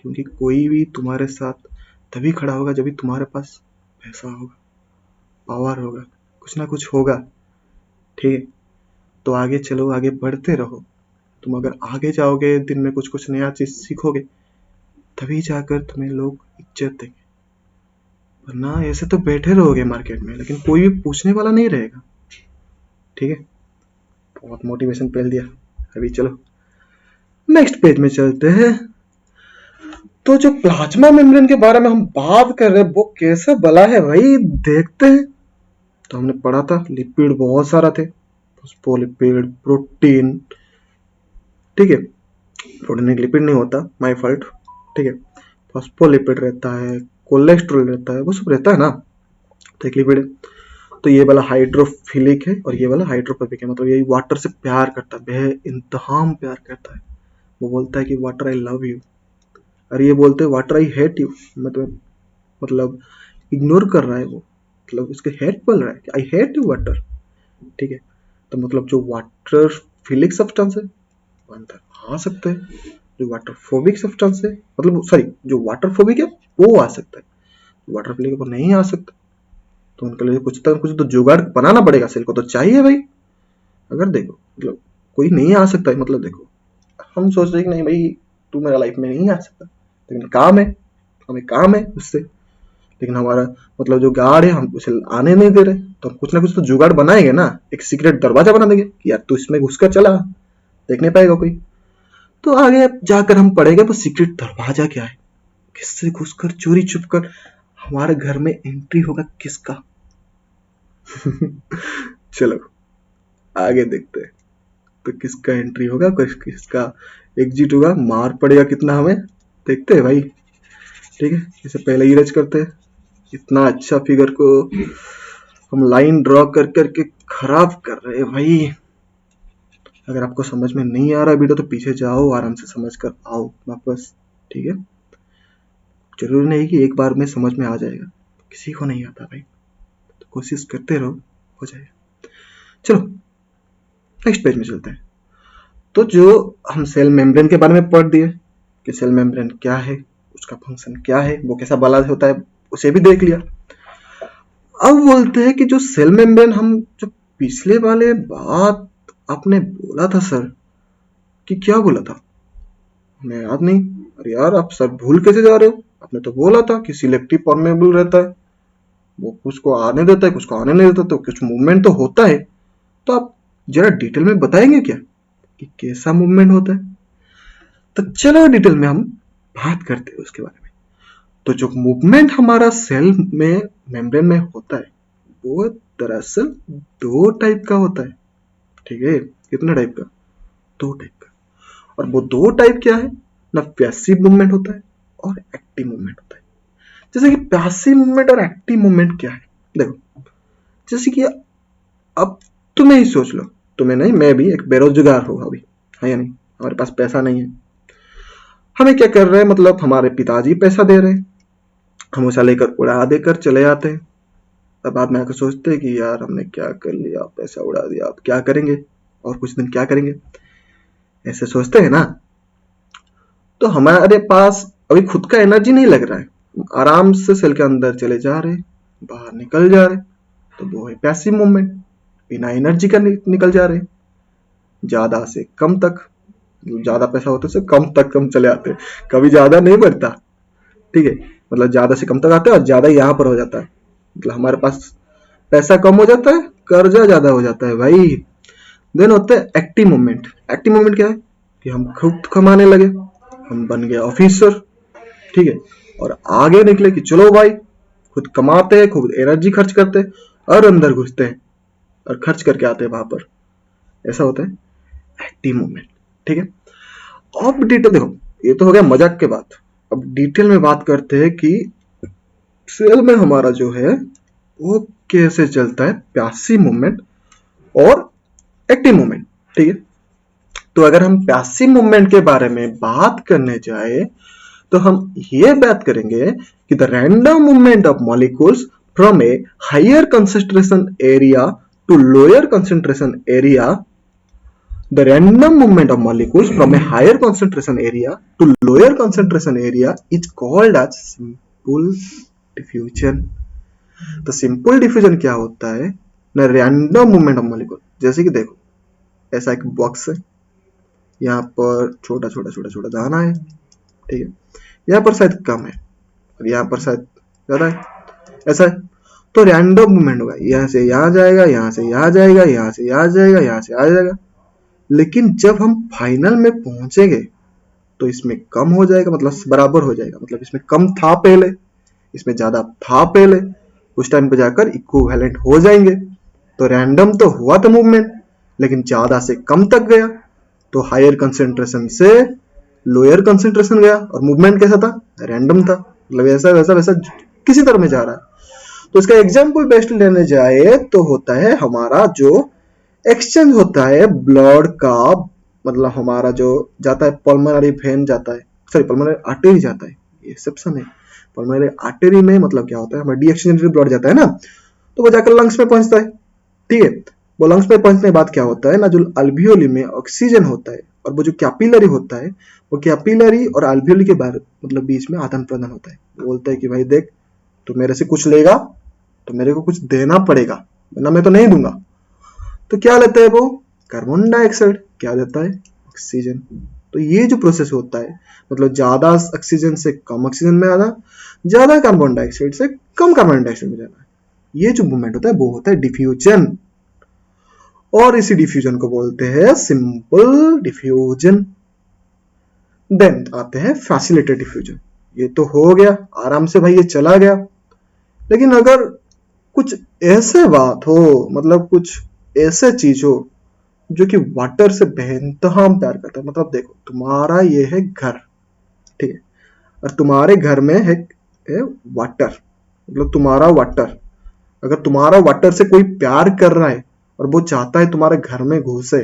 क्योंकि कोई भी तुम्हारे साथ तभी खड़ा होगा जब भी तुम्हारे पास पैसा होगा, पावर होगा, कुछ ना कुछ होगा, ठीक है। तो आगे चलो, आगे बढ़ते रहो। तुम अगर आगे जाओगे, दिन में कुछ कुछ नया चीज सीखोगे, तभी जाकर तुम्हें लोग इज्जत देंगे। वरना ऐसे तो बैठे रहोगे मार्केट में, लेकिन कोई भी पूछने वाला नहीं रहेगा, ठीक है। बहुत मोटिवेशन पेल दिया, अभी चलो नेक्स्ट पेज में चलते हैं। तो जो प्लाज्मा मेम्ब्रेन के बारे में हम बात कर रहे हैं वो कैसे बला है भाई, देखते हैं। तो हमने पढ़ा था लिपिड बहुत सारा थे, फोस्फोलिपिड, प्रोटीन, ठीक है, प्रोटीन एक लिपिड नहीं होता, माय फॉल्ट, ठीक है। फॉस्फोलिपिड रहता है, कोलेस्ट्रॉल रहता है, वो सब रहता है ना, तो एक लिपिड है। तो ये वाला हाइड्रोफिलिक है और ये वाला हाइड्रोफोबिक है, मतलब ये वाटर से प्यार करता है, बेइंतहाम प्यार करता है। वो बोलता है कि वाटर आई लव यू, और ये बोलते हैं वाटर आई हेट यू, मतलब इग्नोर कर रहा है वो, मतलब उसके हेट बोल रहा है कि आई हेट यू वाटर। ठीक है, तो मतलब जो वाटर फिलिक सब्सटेंस है वो अंदर आ सकता है, जो वाटर फोबिक सब्सटेंस है, मतलब सॉरी जो वाटर फोबिक है वो आ सकता है, वाटर फिलिक वो नहीं आ सकता। तो उनके लिए कुछ तो जुगाड़ बनाना पड़ेगा, सेल को तो चाहिए भाई। अगर देखो मतलब कोई नहीं आ सकता है, मतलब देखो हम सोच रहे कि नहीं भाई तू मेरा लाइफ में नहीं आ सकता, लेकिन काम है, हमें काम है उससे, लेकिन हमारा मतलब जो गार्ड है हम उसे आने नहीं दे रहे, तो हम कुछ ना कुछ तो जुगाड़ बनाएंगे ना, एक सीक्रेट दरवाजा बना देंगे कि यार तू इसमें घुसकर चला, देख नहीं पाएगा कोई। तो आगे जाकर हम पढ़ेंगे वो सीक्रेट दरवाजा क्या है, किससे घुसकर चोरी छुप कर हमारे घर में एंट्री होगा किसका। चलो आगे देखते हैं, तो किसका एंट्री होगा, किसका एग्जिट होगा, मार पड़ेगा कितना हमें, देखते हैं भाई। ठीक है, इसे पहले इरेज करते हैं, इतना अच्छा फिगर को हम लाइन ड्रॉ कर करके खराब कर रहे हैं भाई। अगर आपको समझ में नहीं आ रहा वीडियो तो पीछे जाओ, आराम से समझ कर आओ वापस। ठीक है, जरूरी नहीं कि एक बार में समझ में आ जाएगा, किसी को नहीं आता भाई, तो कोशिश करते रहो, हो जाएगा। चलो नेक्स्ट पेज में चलते हैं। तो जो हम सेल मेम्ब्रेन के बारे में पढ़ दिए कि सेल मेम्ब्रेन क्या है, उसका फंक्शन क्या है, वो कैसा बला होता है, उसे भी देख लिया। अब बोलते हैं कि जो सेल मेम्ब्रेन, हम जो पिछले वाले बात आपने बोला था सर, कि क्या बोला था हमें याद नहीं। अरे यार आप सर भूल कैसे जा रहे हो, आपने तो बोला था कि सिलेक्टिव परमेबल रहता है, वो कुछ को आने देता है कुछ को आने नहीं देता, तो कुछ मूवमेंट तो होता है। तो आप जरा डिटेल में बताएंगे क्या कि कैसा मूवमेंट होता है। तो चलो डिटेल में हम बात करते हैं उसके बारे में। तो जो मूवमेंट हमारा सेल में मेम्ब्रेन में होता है वो दरअसल दो टाइप का होता है। ठीक है, कितने टाइप का, दो टाइप का। और वो दो टाइप क्या है ना, पैसिव मूवमेंट होता है और एक्टिव मूवमेंट होता है। जैसे कि पैसिव मूवमेंट और एक्टिव मूवमेंट क्या है, देखो जैसे कि अब तुम्हें ही सोच लो, तुम्हें नहीं मैं भी एक बेरोजगार हूँ अभी, है या नहीं, हमारे पास पैसा नहीं है, हमें क्या कर रहे हैं, मतलब हमारे पिताजी पैसा दे रहे हैं, हम उसे लेकर उड़ा देकर चले आते हैं। तब बाद में आकर सोचते हैं कि यार हमने क्या कर लिया, पैसा उड़ा दिया, अब क्या करेंगे और कुछ दिन क्या करेंगे, ऐसे सोचते हैं ना। तो हमारे पास अभी खुद का एनर्जी नहीं लग रहा है, आराम से सेल के अंदर चले जा रहे, बाहर निकल जा रहे, तो वो है पैसिव मूवमेंट, बिना एनर्जी का निकल जा रहे, ज्यादा से कम तक, ज्यादा पैसा होते से कम तक कम चले आते, कभी ज्यादा नहीं बढ़ता। ठीक है, मतलब ज्यादा से कम तक आते हैं और ज्यादा यहाँ पर हो जाता है, मतलब हमारे पास पैसा कम हो जाता है, कर्जा ज्यादा हो जाता है भाई। देन होता है एक्टिव मूवमेंट। एक्टिव मूवमेंट क्या है कि हम खुद कमाने लगे, हम बन गए ऑफिसर, ठीक है, और आगे निकले कि चलो भाई खुद कमाते हैं, खुद एनर्जी खर्च करते हैं और अंदर घुसते हैं और खर्च करके आते हैं वहां पर, ऐसा होता है एक्टिव मूवमेंट। ठीक है, अब डिटेल देखो, ये तो हो गया मजाक के बात, अब डिटेल में बात करते हैं कि सेल में हमारा जो है वो कैसे चलता है, पैसिव मूवमेंट और एक्टिव मूवमेंट। ठीक है, तो अगर हम पैसिव मूवमेंट के बारे में बात करने जाए तो हम ये बात करेंगे कि the random movement of molecules from a higher concentration area to lower concentration area, the random movement of molecules from a higher concentration area to lower concentration area is called as simple diffusion। तो simple diffusion क्या होता है ना, random movement of molecule. जैसे कि देखो ऐसा एक बॉक्स है, यहाँ पर छोटा छोटा छोटा छोटा दाना है, ठीक है, यहाँ पर शायद कम है और यहाँ पर शायद ज्यादा है, ऐसा है। तो रैंडम मूवमेंट होगा, यहाँ से यहाँ जाएगा, यहाँ से यहाँ जाएगा, यहाँ से यहाँ जाएगा, यहाँ से आ जाएगा। लेकिन जब हम फाइनल में पहुंचेंगे तो इसमें कम हो जाएगा, मतलब बराबर हो जाएगा, मतलब इसमें कम था पहले, इसमें ज्यादा था पहले, उस टाइम पे जाकर इक्विवेलेंट हो जाएंगे। तो रैंडम तो हुआ था मूवमेंट, लेकिन ज्यादा से कम तक गया, तो हायर कंसेंट्रेशन से लोअर कंसेंट्रेशन गया और मूवमेंट कैसा था, रैंडम था, मतलब ऐसा वैसा वैसा किसी तरह में जा रहा है। तो इसका एग्जाम्पल बेस्ट लेने जाए तो होता है हमारा जो एक्सचेंज होता है ब्लड का, मतलब हमारा जो जाता है पल्मोनरी वेन जाता है, सॉरी पल्मोनरी आर्टरी जाता है, ये एक्सेप्शन है। पल्मोनरी आर्टरी में मतलब क्या होता है, हमारा डीऑक्सीजनेटेड ब्लड जाता है ना, तो वो जाकर लंग्स में पहुंचता है, ठीक है। वो लंग्स में पहुंचने के बाद क्या होता है ना, जो अल्वियोली में ऑक्सीजन होता है और वो जो कैपिलरी होता है, वो कैपिलरी और अल्वियोली के बारे मतलब बीच में आदान प्रदान होता है। बोलता है कि भाई देख, तू मेरे से कुछ लेगा तो मेरे को कुछ देना पड़ेगा, वरना मैं तो नहीं दूंगा। तो क्या लेता है वो, कार्बन डाइऑक्साइड। क्या देता है, ऑक्सीजन। तो ये जो प्रोसेस होता है, मतलब ज्यादा ऑक्सीजन से कम ऑक्सीजन में आना, ज्यादा कार्बन डाइऑक्साइड से कम कार्बन डाइऑक्साइड में जाना, ये जो मूवमेंट होता है वो होता है डिफ्यूजन। और इसी डिफ्यूजन को बोलते हैं सिंपल डिफ्यूजन। देन आते हैं फैसिलिटेटेड डिफ्यूजन। ये तो हो गया आराम से भाई, ये चला गया। लेकिन अगर कुछ ऐसे बात हो, मतलब कुछ ऐसे चीज हो जो कि वाटर से बेइंतहा प्यार करता है, मतलब देखो तुम्हारा ये है घर, ठीक है, और तुम्हारे घर में है वाटर, मतलब तुम्हारा वाटर। अगर तुम्हारा वाटर से कोई प्यार कर रहा है और वो चाहता है तुम्हारे घर में घुसे,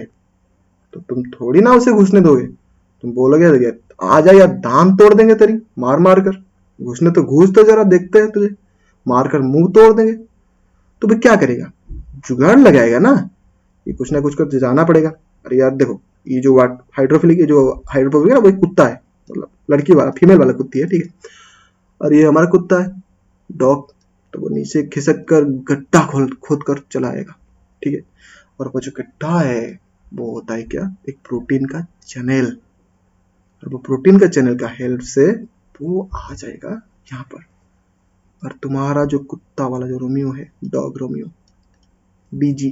तो तुम थोड़ी ना उसे घुसने दोगे। तुम बोलोगे आ जा या दांत तोड़ देंगे तेरी, मार मार कर। घुसने तो घुस, तो जरा देखते हैं तुझे, मार कर मुंह तोड़ देंगे। तो भाई क्या करेगा, जुगाड़ लगाएगा ना, ये कुछ ना कुछ कर जाना पड़ेगा। अरे यार देखो, ये जो हाइड्रोफिलिक, जो हाइड्रोफोबिक है ना, वो एक कुत्ता है, मतलब लड़की वाला, फीमेल वाला कुत्ती है, ठीक है। और ये हमारा कुत्ता है डॉग, तो वो नीचे खिसक कर गड्ढा खोद कर चला आएगा, ठीक है। और वो जो गड्ढा है वो होता है क्या, एक प्रोटीन का चैनल। और वो प्रोटीन का चैनल का हेल्प से वो आ जाएगा यहाँ पर। और तुम्हारा जो कुत्ता वाला जो रोमियो है, डॉग रोमियो, डीजी,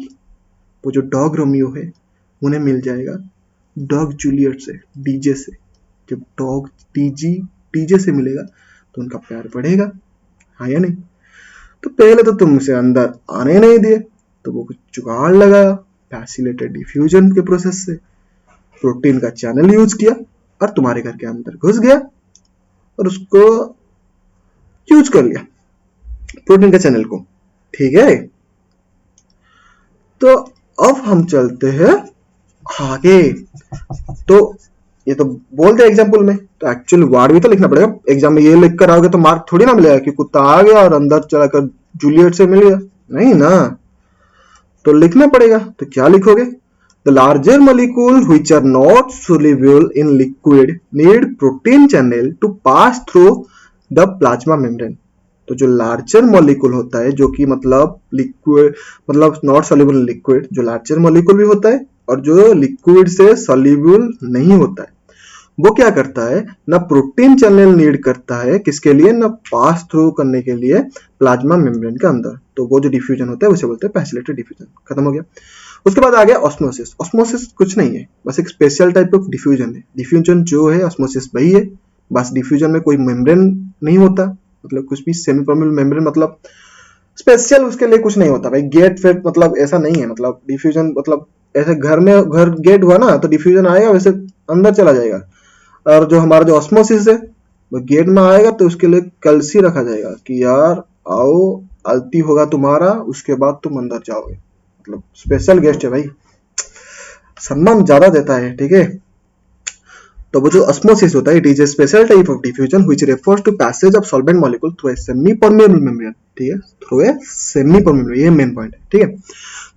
वो जो डॉग रोमियो है उन्हें मिल जाएगा डॉग जूलियट से, डीजे से। जब डॉग डीजे से मिलेगा तो उनका प्यार बढ़ेगा, हाँ या नहीं। तो पहले तो तुम उसे अंदर आने नहीं दिए, तो वो कुछ जुगाड़ लगाया फैसिलिटेटेड डिफ्यूजन के प्रोसेस से, प्रोटीन का चैनल यूज किया और तुम्हारे घर के अंदर घुस गया और उसको यूज कर लिया, प्रोटीन का चैनल को, ठीक है। तो अब हम चलते हैं आगे। तो ये तो बोलते एग्जाम्पल में, तो एक्चुअल वर्ड भी तो लिखना पड़ेगा। एग्जाम में ये लिख कर आओगे तो मार्क थोड़ी ना मिलेगा कि कुत्ता आ गया और अंदर चला कर जूलियट से मिल गया, नहीं ना। तो लिखना पड़ेगा, तो क्या लिखोगे, the larger molecule which are not soluble in liquid need protein channel to pass through the plasma membrane। तो जो लार्जर मॉलिक्यूल होता है, जो कि मतलब लिक्विड, मतलब नॉट सॉल्युबल इन लिक्विड, जो लार्जर मॉलिक्यूल भी होता है और जो लिक्विड से सॉल्युबल नहीं होता है, वो क्या करता है ना, प्रोटीन चैनल नीड करता है किसके लिए ना, पास थ्रू करने के लिए प्लाज्मा मेम्ब्रेन के अंदर। तो वो जो डिफ्यूजन होता है उसे बोलते हैं फैसिलिटेटेड डिफ्यूजन। खत्म हो गया। उसके बाद आ गया ऑस्मोसिस। ऑस्मोसिस कुछ नहीं है, बस एक स्पेशल टाइप ऑफ डिफ्यूजन है। डिफ्यूजन जो है ऑस्मोसिस वही है, बस डिफ्यूजन में कोई मेम्ब्रेन नहीं होता, मतलब कुछ भी सेमी परमेबल मेम्ब्रेन, मतलब स्पेशल उसके लिए कुछ नहीं होता भाई। गेट फेट मतलब ऐसा नहीं है, मतलब डिफ्यूजन मतलब ऐसे घर में घर गेट हुआ ना तो डिफ्यूजन आएगा, वैसे अंदर चला जाएगा। और जो हमारा जो ऑस्मोसिस है, वो गेट में आएगा तो उसके लिए कलसी रखा जाएगा कि यार आओ, आलती होगा तुम्हारा, उसके बाद तुम अंदर जाओगे। मतलब स्पेशल गेस्ट है भाई, सम्मान ज्यादा देता है, ठीक है। तो वो जो ऑस्मोसिस होता है, it is a special type of diffusion which refers to passage of solvent molecule through a semipermeable membrane, ठीक है, थ्रू ए सेमी परमेबल, ये मेन पॉइंट है, ठीक है।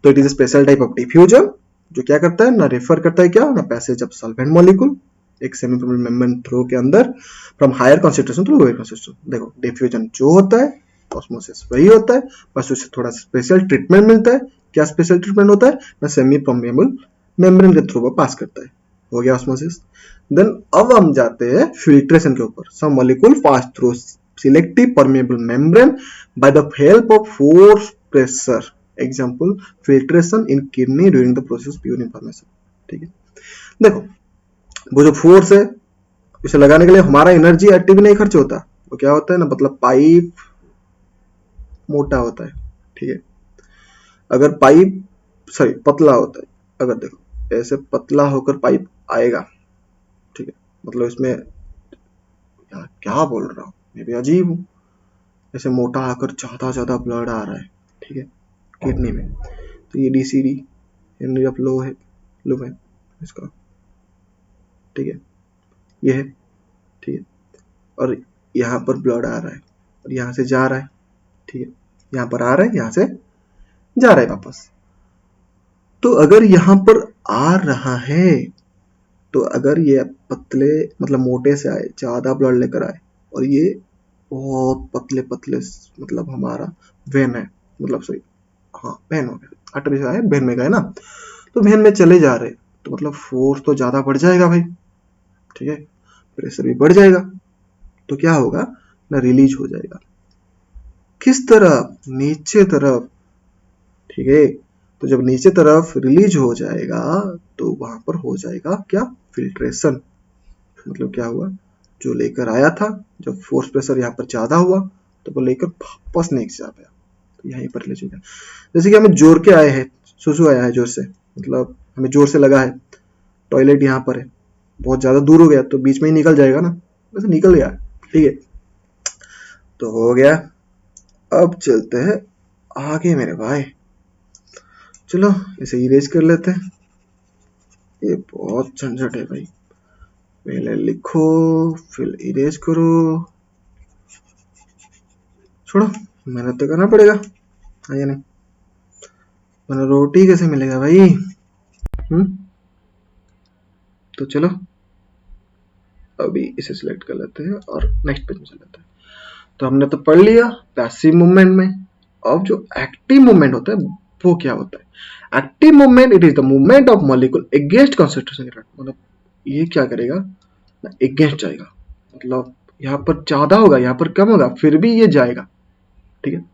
तो it is a special type of diffusion जो क्या करता है ना, रेफर करता है क्या ना, पैसेज ऑफ सॉल्वेंट मॉलिक्यूल एक सेमी परमेबल मेम्ब्रेन थ्रू के अंदर from higher concentration to lower concentration. देखो डिफ्यूजन जो होता है ऑस्मोसिस वही होता है, बस उससे थोड़ा स्पेशल ट्रीटमेंट मिलता है। क्या स्पेशल ट्रीटमेंट होता है ना, सेमी परमेबल मेम्ब्रेन के थ्रू वो पास करता है। हो गया ऑस्मोसिस। देन अब हम जाते हैं फिल्ट्रेशन के ऊपर। Some molecule pass through selective permeable membrane by the help of force pressure. Example filtration in kidney during the process of urine formation, ठीक है। देखो वो जो फोर्स है, इसे लगाने के लिए हमारा एनर्जी एक्टिव नहीं खर्च होता। वो क्या होता है ना, मतलब पाइप मोटा होता है, ठीक है, अगर पाइप सॉरी पतला होता है, अगर देखो ऐसे पतला होकर पाइप आएगा, ठीक है, मतलब इसमें क्या बोल रहा हूँ, मैं भी अजीब हूँ। ऐसे मोटा आकर ज्यादा ब्लड आ रहा है, ठीक है, किडनी में, तो ये DCD हेनरी ऑफ लो है, लो है इसका, ठीक है, ये है, ठीक है, और यहाँ पर ब्लड आ रहा है और यहाँ से जा रहा है, ठीक है, यहाँ पर आ रहा है, यहाँ से जा रहा है वापस। तो अगर यहाँ पर आ रहा है, तो अगर ये पतले मतलब मोटे से आए, ज्यादा ब्लड लेकर आए, और ये बहुत पतले पतले मतलब हमारा वेन है, मतलब सॉरी, हाँ वेन हो गया, आर्टरी से आए वेन में गए ना, तो वेन में चले जा रहे, तो मतलब फोर्स तो ज्यादा बढ़ जाएगा भाई, ठीक है, प्रेशर भी बढ़ जाएगा, तो क्या होगा ना, रिलीज हो जाएगा, किस तरफ, नीचे तरफ, ठीक है, तो जब नीचे तरफ रिलीज हो जाएगा तो वहां पर हो जाएगा क्या, फिल्ट्रेशन, मतलब क्या हुआ, जो लेकर आया था, जब फोर्स प्रेशर यहाँ पर ज्यादा हुआ तो वो लेकर वापस नहीं जा पाया, तो यहीं पर ले चुका, जैसे कि हमें जोर के आए हैं, सुसु आया है जोर से, मतलब हमें जोर से लगा है, टॉयलेट यहाँ पर है, बहुत ज्यादा दूर हो गया तो बीच में ही निकल जाएगा ना, वैसे निकल गया, ठीक है, तो हो गया। अब चलते हैं आगे मेरे भाई, चलो इसे इरेज कर लेते हैं, ये बहुत झंझट है भाई, पहले लिखो फिर इरेज करो, छोड़ो, मेहनत तो करना पड़ेगा, है या नहीं, वरना रोटी कैसे मिलेगा भाई, तो चलो अभी इसे सिलेक्ट कर लेते हैं और नेक्स्ट पेज में चल लेते हैं। तो हमने तो पढ़ लिया पैसिव मूवमेंट में, अब जो एक्टिव मूवमेंट होता है वो क्या होता है, active movement it is the movement of molecule against concentration, मतलब ये क्या करेगा, अगेंस्ट जाएगा, मतलब यहाँ पर ज्यादा होगा, यहाँ पर कम होगा, फिर भी ये जाएगा, ठीक है,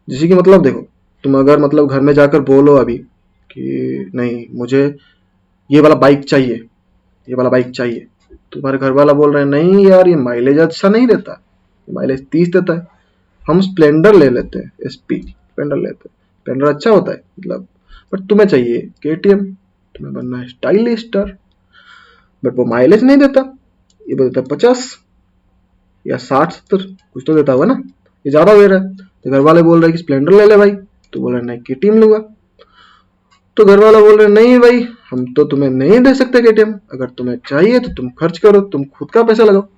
जैसे कि मतलब देखो, तुम अगर मतलब घर में जाकर बोलो अभी कि नहीं मुझे ये वाला बाइक चाहिए, ये वाला बाइक चाहिए, तुम्हारे घर वाला बोल रहे हैं नहीं यार ये माइलेज अच्छा नहीं देता, माइलेज 30 देता है, हम स्प्लेंडर ले लेते हैं, SP स्प्लेंडर लेते हैं, स्प्लेंडर अच्छा होता है मतलब, बट तुम्हें चाहिए KTM, तुम्हें बनना है स्टाइलिश स्टार, बट वो माइलेज नहीं देता, ये देता है 50 या 60-70 कुछ तो देता होगा ना, ये ज्यादा दे रहा है, तो घर वाले बोल रहे हैं कि स्प्लेंडर ले ले भाई, तो बोल रहे नहीं KTM लूंगा, तो घर वाला बोल रहे नहीं भाई हम तो तुम्हें नहीं दे सकते KTM, अगर तुम्हें चाहिए तो तुम खर्च करो, तुम खुद का पैसा लगाओ,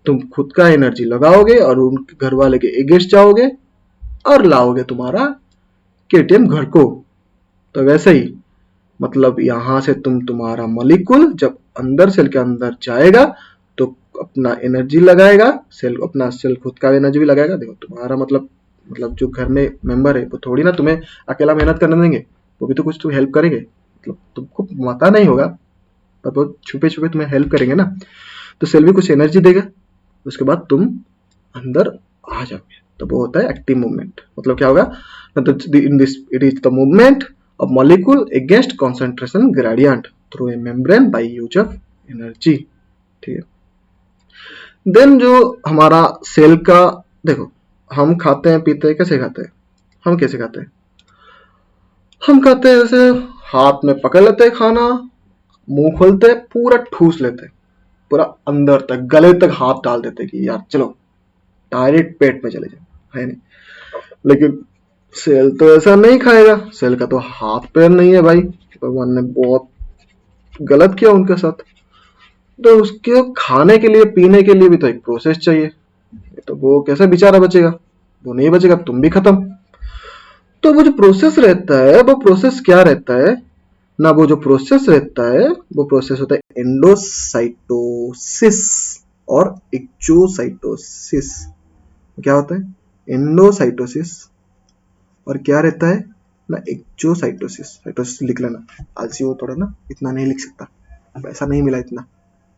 तुम खुद का एनर्जी लगाओगे और उनके घर वाले के अगेंस्ट जाओगे और लाओगे तुम्हारा KTM घर को, तो वैसे ही मतलब यहां से तुम्हारा मॉलिक्यूल जब अंदर सेल के अंदर जाएगा तो अपना एनर्जी लगाएगा, सेल अपना सेल खुद का एनर्जी भी लगाएगा, देखो तुम्हारा मतलब जो घर में मेंबर है वो थोड़ी ना तुम्हें अकेला मेहनत करने देंगे, वो भी तो कुछ तो हेल्प करेंगे, मतलब तुमको पता नहीं होगा पर वो छुपे छुपे तुम्हें हेल्प करेंगे ना, तो सेल भी कुछ एनर्जी देगा, उसके बाद तुम अंदर आ जाओगे, तो वो होता है एक्टिव मूवमेंट, मतलब क्या होगा, in this it is the movement of molecule against concentration gradient through a membrane by use of energy, ठीक है। देन जो हमारा सेल का, देखो हम खाते हैं पीते हैं, कैसे खाते हैं, हम कैसे खाते हैं, हम खाते हैं जैसे हाथ में पकड़ लेते हैं खाना, मुंह खोलते हैं, पूरा ठूस लेते हैं, पूरा अंदर तक गले तक हाथ डाल देते हैं कि यार चलो डायरेक्ट पेट में चले जाए, है नहीं, लेकिन सेल तो ऐसा नहीं खाएगा, सेल का तो हाथ पैर नहीं है भाई, भगवान ने बहुत गलत किया उनके साथ, तो उसके खाने के लिए पीने के लिए भी तो एक प्रोसेस चाहिए, तो वो कैसे बेचारा बचेगा, वो नहीं बचेगा, तुम भी खत्म, तो वो जो प्रोसेस रहता है वो प्रोसेस क्या रहता है ना, वो जो प्रोसेस रहता है वो प्रोसेस होता है एंडोसाइटोसिस और एक्सोसाइटोसिस, क्या होता है एंडोसाइटोसिस और क्या रहता है ना एक्सोसाइटोसिस, साइटोसिस लिख लेना, आलसी हो थोड़ा ना, इतना नहीं लिख सकता, पैसा नहीं मिला इतना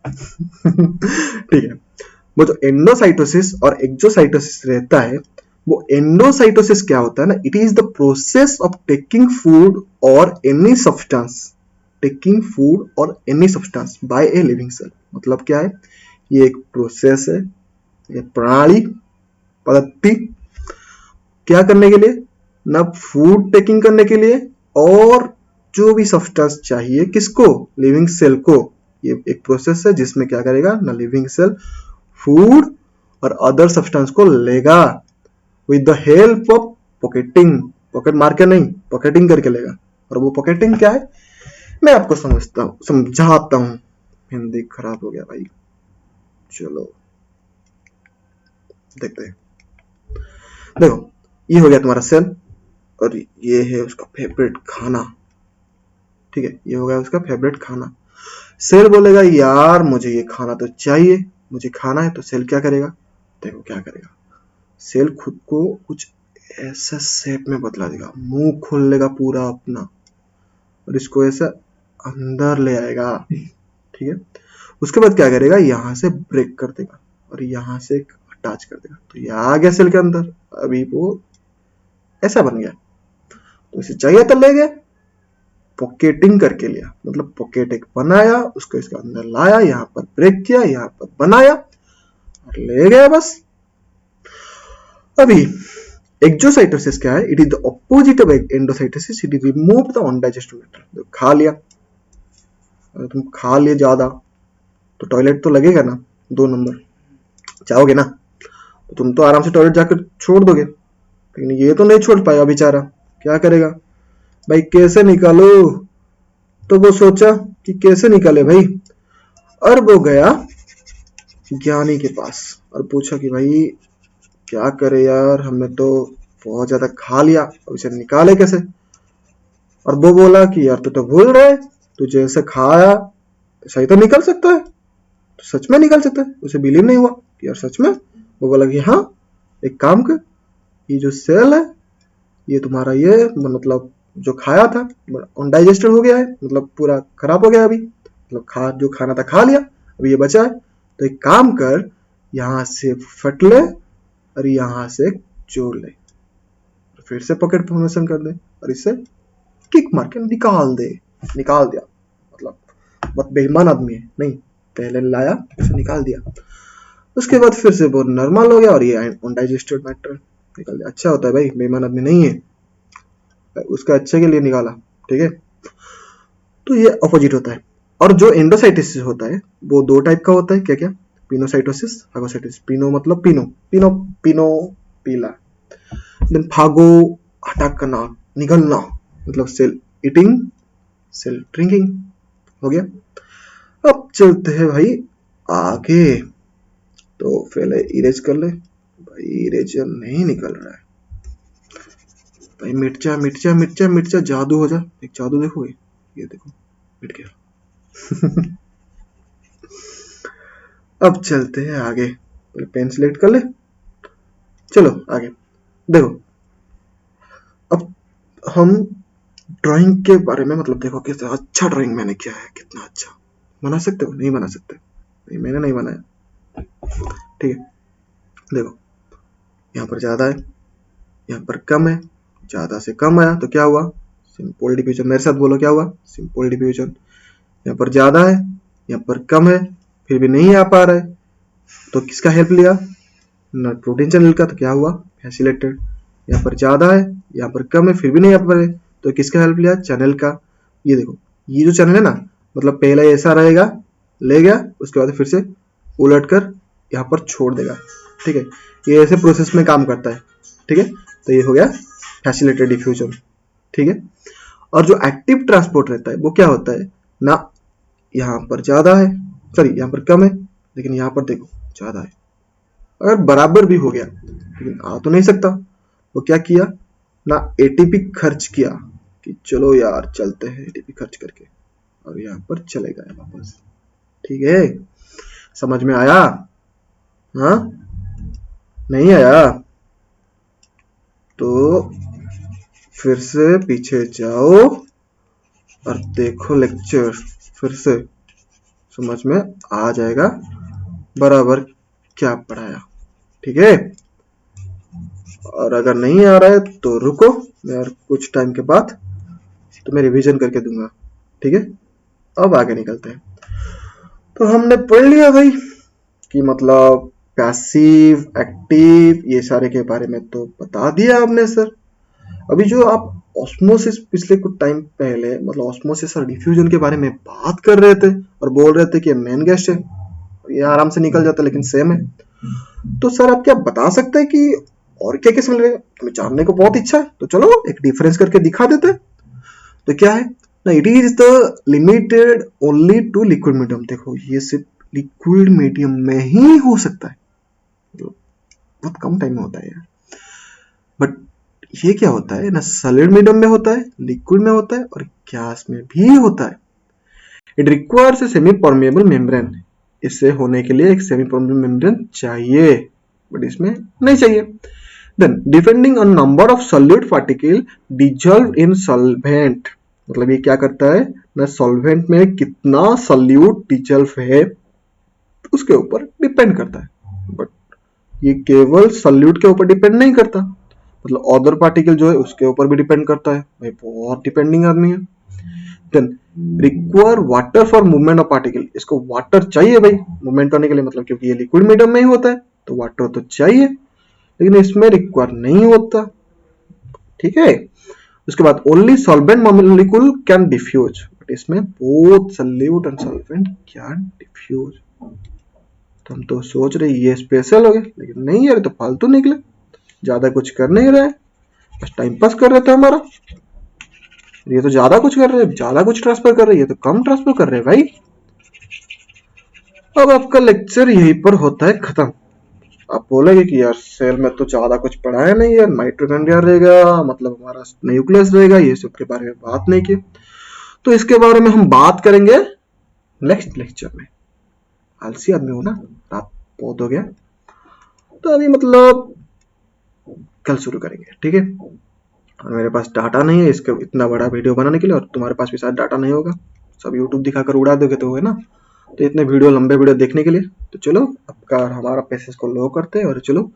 ठीक है, वो जो एंडोसाइटोसिस और एक्सोसाइटोसिस रहता है, वो एंडोसाइटोसिस क्या होता है ना, it is the process of taking food और any substance by a living cell, मतलब क्या है, ये एक प्रोसेस है, ये प्रणाली पद्धति, क्या करने के लिए ना, फूड टेकिंग करने के लिए और जो भी सब्सटेंस चाहिए किसको, लिविंग सेल को, ये एक प्रोसेस है जिसमें क्या करेगा ना, लिविंग सेल फूड और अदर सब्सटेंस को लेगा, with the help of pocketing, pocket मार के नहीं, पॉकेटिंग करके लेगा। और वो पॉकेटिंग क्या है मैं आपको समझाता हूं। हिंदी खराब हो गया भाई, चलो देखते हैं। देखो ये हो गया तुम्हारा सेल और ये है उसका फेवरेट खाना, ठीक है, ये हो गया उसका फेवरेट खाना। सेल बोलेगा यार मुझे ये खाना तो चाहिए, मुझे खाना है, तो सेल क्या करेगा, देखो क्या करेगा, सेल खुद को कुछ ऐसा शेप में बदला देगा, मुंह खोल लेगा पूरा अपना और इसको ऐसा अंदर ले आएगा, ठीक है। उसके बाद क्या करेगा, यहाँ से ब्रेक कर देगा और यहाँ से अटैच कर देगा, तो ये आ गया सेल के अंदर। अभी वो ऐसा बन गया, तो इसे चाहिए तो ले गया, पॉकेटिंग करके लिया, मतलब पॉकेट एक बनाया, उसको इसके अंदर लाया, यहाँ पर ब्रेक किया, यहाँ पर बनाया और ले गया बस। अभी एक्सोसाइटोसिस क्या है, it is the opposite of endocytosis, it remove the undigested matter. खा लिया, अगर तुम खा लिए ज्यादा तो टॉयलेट तो लगेगा ना, 2 नंबर चाहोगे ना, तो तुम तो आराम से टॉयलेट जाकर छोड़ दोगे, लेकिन ये तो नहीं छोड़ पाया बेचारा, क्या करेगा भाई, कैसे निकालो, तो वो सोचा कि कैसे निकाले भाई, और वो गया ज्ञानी के पास और पूछा कि भाई क्या करे यार, हमने तो बहुत ज्यादा खा लिया, अब इसे निकाले कैसे। और वो बोला कि यार तू तो भूल रहे, तू जैसे खाया सही तो निकल सकता है, तो सच में निकल सकता है। उसे बिलीव नहीं हुआ कि यार सच में। वो बोला कि हाँ एक काम कर, ये जो सेल है ये तुम्हारा ये मतलब जो खाया था अनडाइजेस्टेड हो गया है, मतलब पूरा खराब हो गया अभी, मतलब जो खाना था खा लिया, अभी ये बचा है, तो एक काम कर यहाँ से फट ले और यहाँ से जोड़ ले, फिर से पॉकेट फॉर्मेशन कर दे और इसे किक मार के निकाल दे। निकाल दिया, मतलब बहुत बेईमान आदमी है, नहीं पहले लाया इसे निकाल दिया, उसके बाद फिर से वो नॉर्मल हो गया और ये अनडाइजेस्टेड मैटर निकाल दिया। अच्छा होता है भाई, बेईमान आदमी नहीं है, उसका अच्छे के लिए निकाला, ठीक है। तो ये अपोजिट होता है। और जो एंडोसाइटोसिस होता है वो 2 टाइप का होता है, क्या क्या, पिनोसाइटोसिस, फागोसाइटोसिस। पिनो मतलब पिनो पिनो पिनो पीला, देन फागो अटैक करना, निगलना, मतलब सेल ईटिंग, सेल ड्रिंकिंग हो गया। अब चलते हैं भाई आगे, तो पहले इरेज कर ले भाई, इरेजर नहीं निकल रहा है भाई, मिट जा मिट जा मिट जा मिट जा, जादू हो जा, एक जादू देखोगे, ये देखो मिट गया। अब चलते हैं आगे, पहले पेन सिलेक्ट कर ले, चलो आगे देखो। अब हम ड्राइंग के बारे में, मतलब देखो कितना अच्छा ड्राइंग मैंने किया है, कितना अच्छा। बना सकते हो, नहीं बना सकते, नहीं मैंने नहीं बनाया, ठीक है। देखो यहाँ पर ज्यादा है, यहाँ पर कम है, ज्यादा से कम आया तो क्या हुआ, सिंपल डिवीजन। मेरे साथ बोलो क्या हुआ, सिंपल डिवीजन। यहाँ पर ज्यादा है, यहाँ पर कम है, फिर भी नहीं आ पा रहा है, तो किसका हेल्प लिया, प्रोटीन चैनल का, तो क्या हुआ, फैसिलिटेटेड। यहाँ पर ज्यादा है, यहाँ पर कम है, फिर भी नहीं आ पा रहे, तो किसका हेल्प लिया, चैनल का। ये देखो ये जो चैनल है ना, मतलब पहला ऐसा रहेगा, ले गया, उसके बाद फिर से उलट कर यहाँ पर छोड़ देगा, ठीक है। ये ऐसे प्रोसेस में काम करता है, ठीक है। तो ये हो गया फैसिलिटेटेड डिफ्यूजन, ठीक है। और जो एक्टिव ट्रांसपोर्ट रहता है वो क्या होता है ना, यहाँ पर ज्यादा है, सॉरी यहाँ पर कम है, लेकिन यहाँ पर देखो ज्यादा है। अगर बराबर भी हो गया लेकिन आ तो नहीं सकता, वो क्या किया ना, एटीपी खर्च किया कि चलो यार चलते हैं एटीपी खर्च करके, और यहाँ पर चले गए वापस, ठीक है। समझ में आया, हाँ नहीं आया तो फिर से पीछे जाओ और देखो लेक्चर, फिर से समझ में आ जाएगा बराबर क्या पढ़ाया, ठीक है। और अगर नहीं आ रहा है तो रुको, मैं और कुछ टाइम के बाद तुम्हें रिवीजन करके दूंगा, ठीक है। अब आगे निकलते हैं। तो हमने पढ़ लिया भाई कि मतलब पैसिव एक्टिव ये सारे के बारे में तो बता दिया आपने सर। अभी जो आप ऑस्मोसिस पिछले कुछ टाइम पहले, मतलब ऑस्मोसिस और डिफ्यूजन के बारे में बात कर रहे थे और बोल रहे थे कि मेन गेस्ट है, ये आराम से निकल जाता, लेकिन सेम है। तो सर आप क्या बता सकते हैं कि और क्या क्या मिलेगा, तुम्हें जानने को बहुत इच्छा है तो चलो एक डिफरेंस करके दिखा देते हैं। तो क्या है ना, it is the limited only to liquid medium. देखो ये सिर्फ लिक्विड मीडियम में ही हो सकता है, तो बहुत कम टाइम में होता है यार। बट ये क्या होता है ना, सॉलिड मीडियम में होता है, लिक्विड में होता है और गैस में भी होता है। It requires a semipermeable membrane. इससे होने के लिए एक सेमी परमेबल मेम्ब्रेन चाहिए, बट इसमें नहीं चाहिए। Then depending on number of solute particle dissolve in solvent, मतलब ये क्या करता है ना, सॉल्वेंट में कितना सॉल्यूट डिजॉल्व है उसके ऊपर डिपेंड करता है। बट ये केवल सॉल्यूट के ऊपर डिपेंड नहीं करता, मतलब अदर पार्टिकल जो है उसके ऊपर भी डिपेंड करता है। भाई बहुत डिपेंडिंग आदमी है। Then require water for movement of particle, इसको वाटर चाहिए भाई मूवमेंट करने के लिए, मतलब क्योंकि ये लिक्विड मीडियम में ही होता है तो वाटर तो चाहिए, लेकिन इसमें रिक्वायर नहीं होता। ठीक है, उसके बाद only solvent molecule can diffuse, but इसमें both solute and solvent can diffuse. तो हम तो सोच रहे ये स्पेशल हो गया, लेकिन नहीं यार, तो फालतू निकले, ज्यादा कुछ कर नहीं रहे, बस टाइम पास कर रहे थे हमारा। ये तो ज्यादा कुछ कर रहे हैं, ज्यादा कुछ ट्रांसफर कर रहे हैं, ये तो कम ट्रांसफर कर रहे हैं भाई। अब आपका लेक्चर यहीं पर होता है खत्म। आप बोलेंगे कि यार सेल में तो ज्यादा कुछ पढ़ाया नहीं यार, माइटोकॉन्ड्रिया रहेगा, मतलब हमारा न्यूक्लियस रहेगा, ये सब के बारे में बात नहीं की। तो इसके बारे में हम बात करेंगे नेक्स्ट लेक्चर में। आलसी आदमी हो ना, रात बहुत हो गया, तो अभी मतलब कल शुरू करेंगे, ठीक है। और मेरे पास डाटा नहीं है इसका इतना बड़ा वीडियो बनाने के लिए, और तुम्हारे पास भी शायद डाटा नहीं होगा, सब यूट्यूब दिखाकर उड़ा दोगे तो है ना, तो इतने वीडियो लंबे वीडियो देखने के लिए। तो चलो आपका हमारा पैसेज को लो करते हैं, और चलो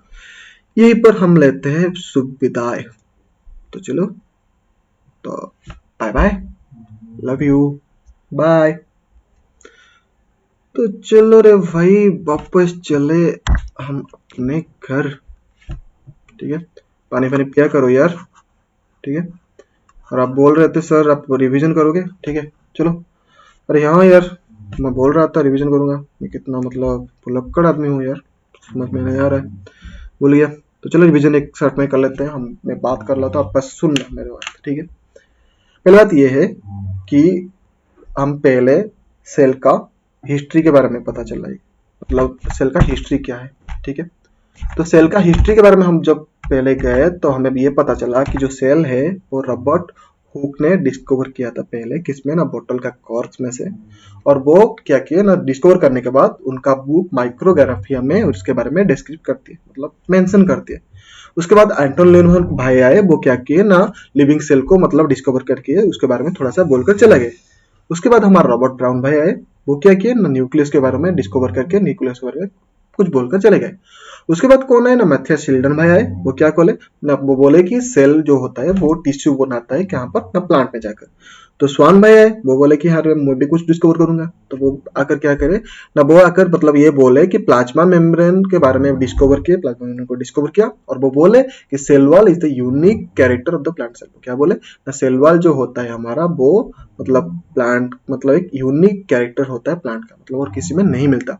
यहीं पर हम लेते हैं शुभ विदाई। तो चलो, तो bye bye, love you, bye. तो चलो रे भाई, वापस चले हम अपने घर, ठीक है। पानी पानी पिया करो यार, ठीक है। और आप बोल रहे थे सर आप रिवीजन करोगे, ठीक है चलो। अरे हाँ यार, मैं बोल रहा था रिवीजन करूंगा, मैं कितना मतलब भुलक्कड़ आदमी हूँ यार, समझ में नहीं आ रहा है, भूल गया। तो चलो रिवीजन एक साथ में कर लेते हैं हम, मैं बात कर लेता हूँ, आप बस सुनना मेरे बात, ठीक है। पहली बात ये है कि हम पहले सेल का हिस्ट्री के बारे में पता चला है, मतलब सेल का हिस्ट्री क्या है, ठीक है। तो सेल का हिस्ट्री के बारे में हम जब पहले गए तो हमें ये पता चला कि जो सेल है वो रॉबर्ट हुक ने डिस्कवर किया था पहले, किसमें ना, बोतल का कॉर्क्स में से। और वो क्या किया ना, डिस्कवर करने के बाद उनका बुक माइक्रोग्राफिया में उसके बारे में डिस्क्राइब करती है, मतलब मेंशन करती है। उसके बाद एंटोन लेनहोल भाई आए, वो क्या किए ना, लिविंग सेल को मतलब डिस्कवर करके उसके बारे में थोड़ा सा बोलकर चले गए। उसके बाद हमारा रॉबर्ट ब्राउन भाई आए, वो क्या किए ना, न्यूक्लियस के बारे में डिस्कवर करके न्यूक्लियस के बारे में कुछ बोलकर चले गए। उसके बाद कौन है ना, मैथियस शिल्डन भाई आए, वो क्या बोले ना, वो बोले कि सेल जो होता है वो टिश्यू बनाता है कहाँ पर ना, प्लांट में जाकर। तो स्वान भाई आए, वो बोले कि यार मैं भी कुछ डिस्कवर करूंगा, तो वो आकर क्या करे ना, वो आकर मतलब ये बोले कि प्लाज्मा मेम्ब्रेन के बारे में डिस्कवर किए, प्लाज्मा मेम्ब्रेन को डिस्कवर किया, और वो बोले कि cell wall is the unique character of the plant cell. क्या बोले ना, सेल वॉल जो होता है हमारा वो मतलब प्लांट मतलब एक यूनिक कैरेक्टर होता है प्लांट का, मतलब और किसी में नहीं मिलता,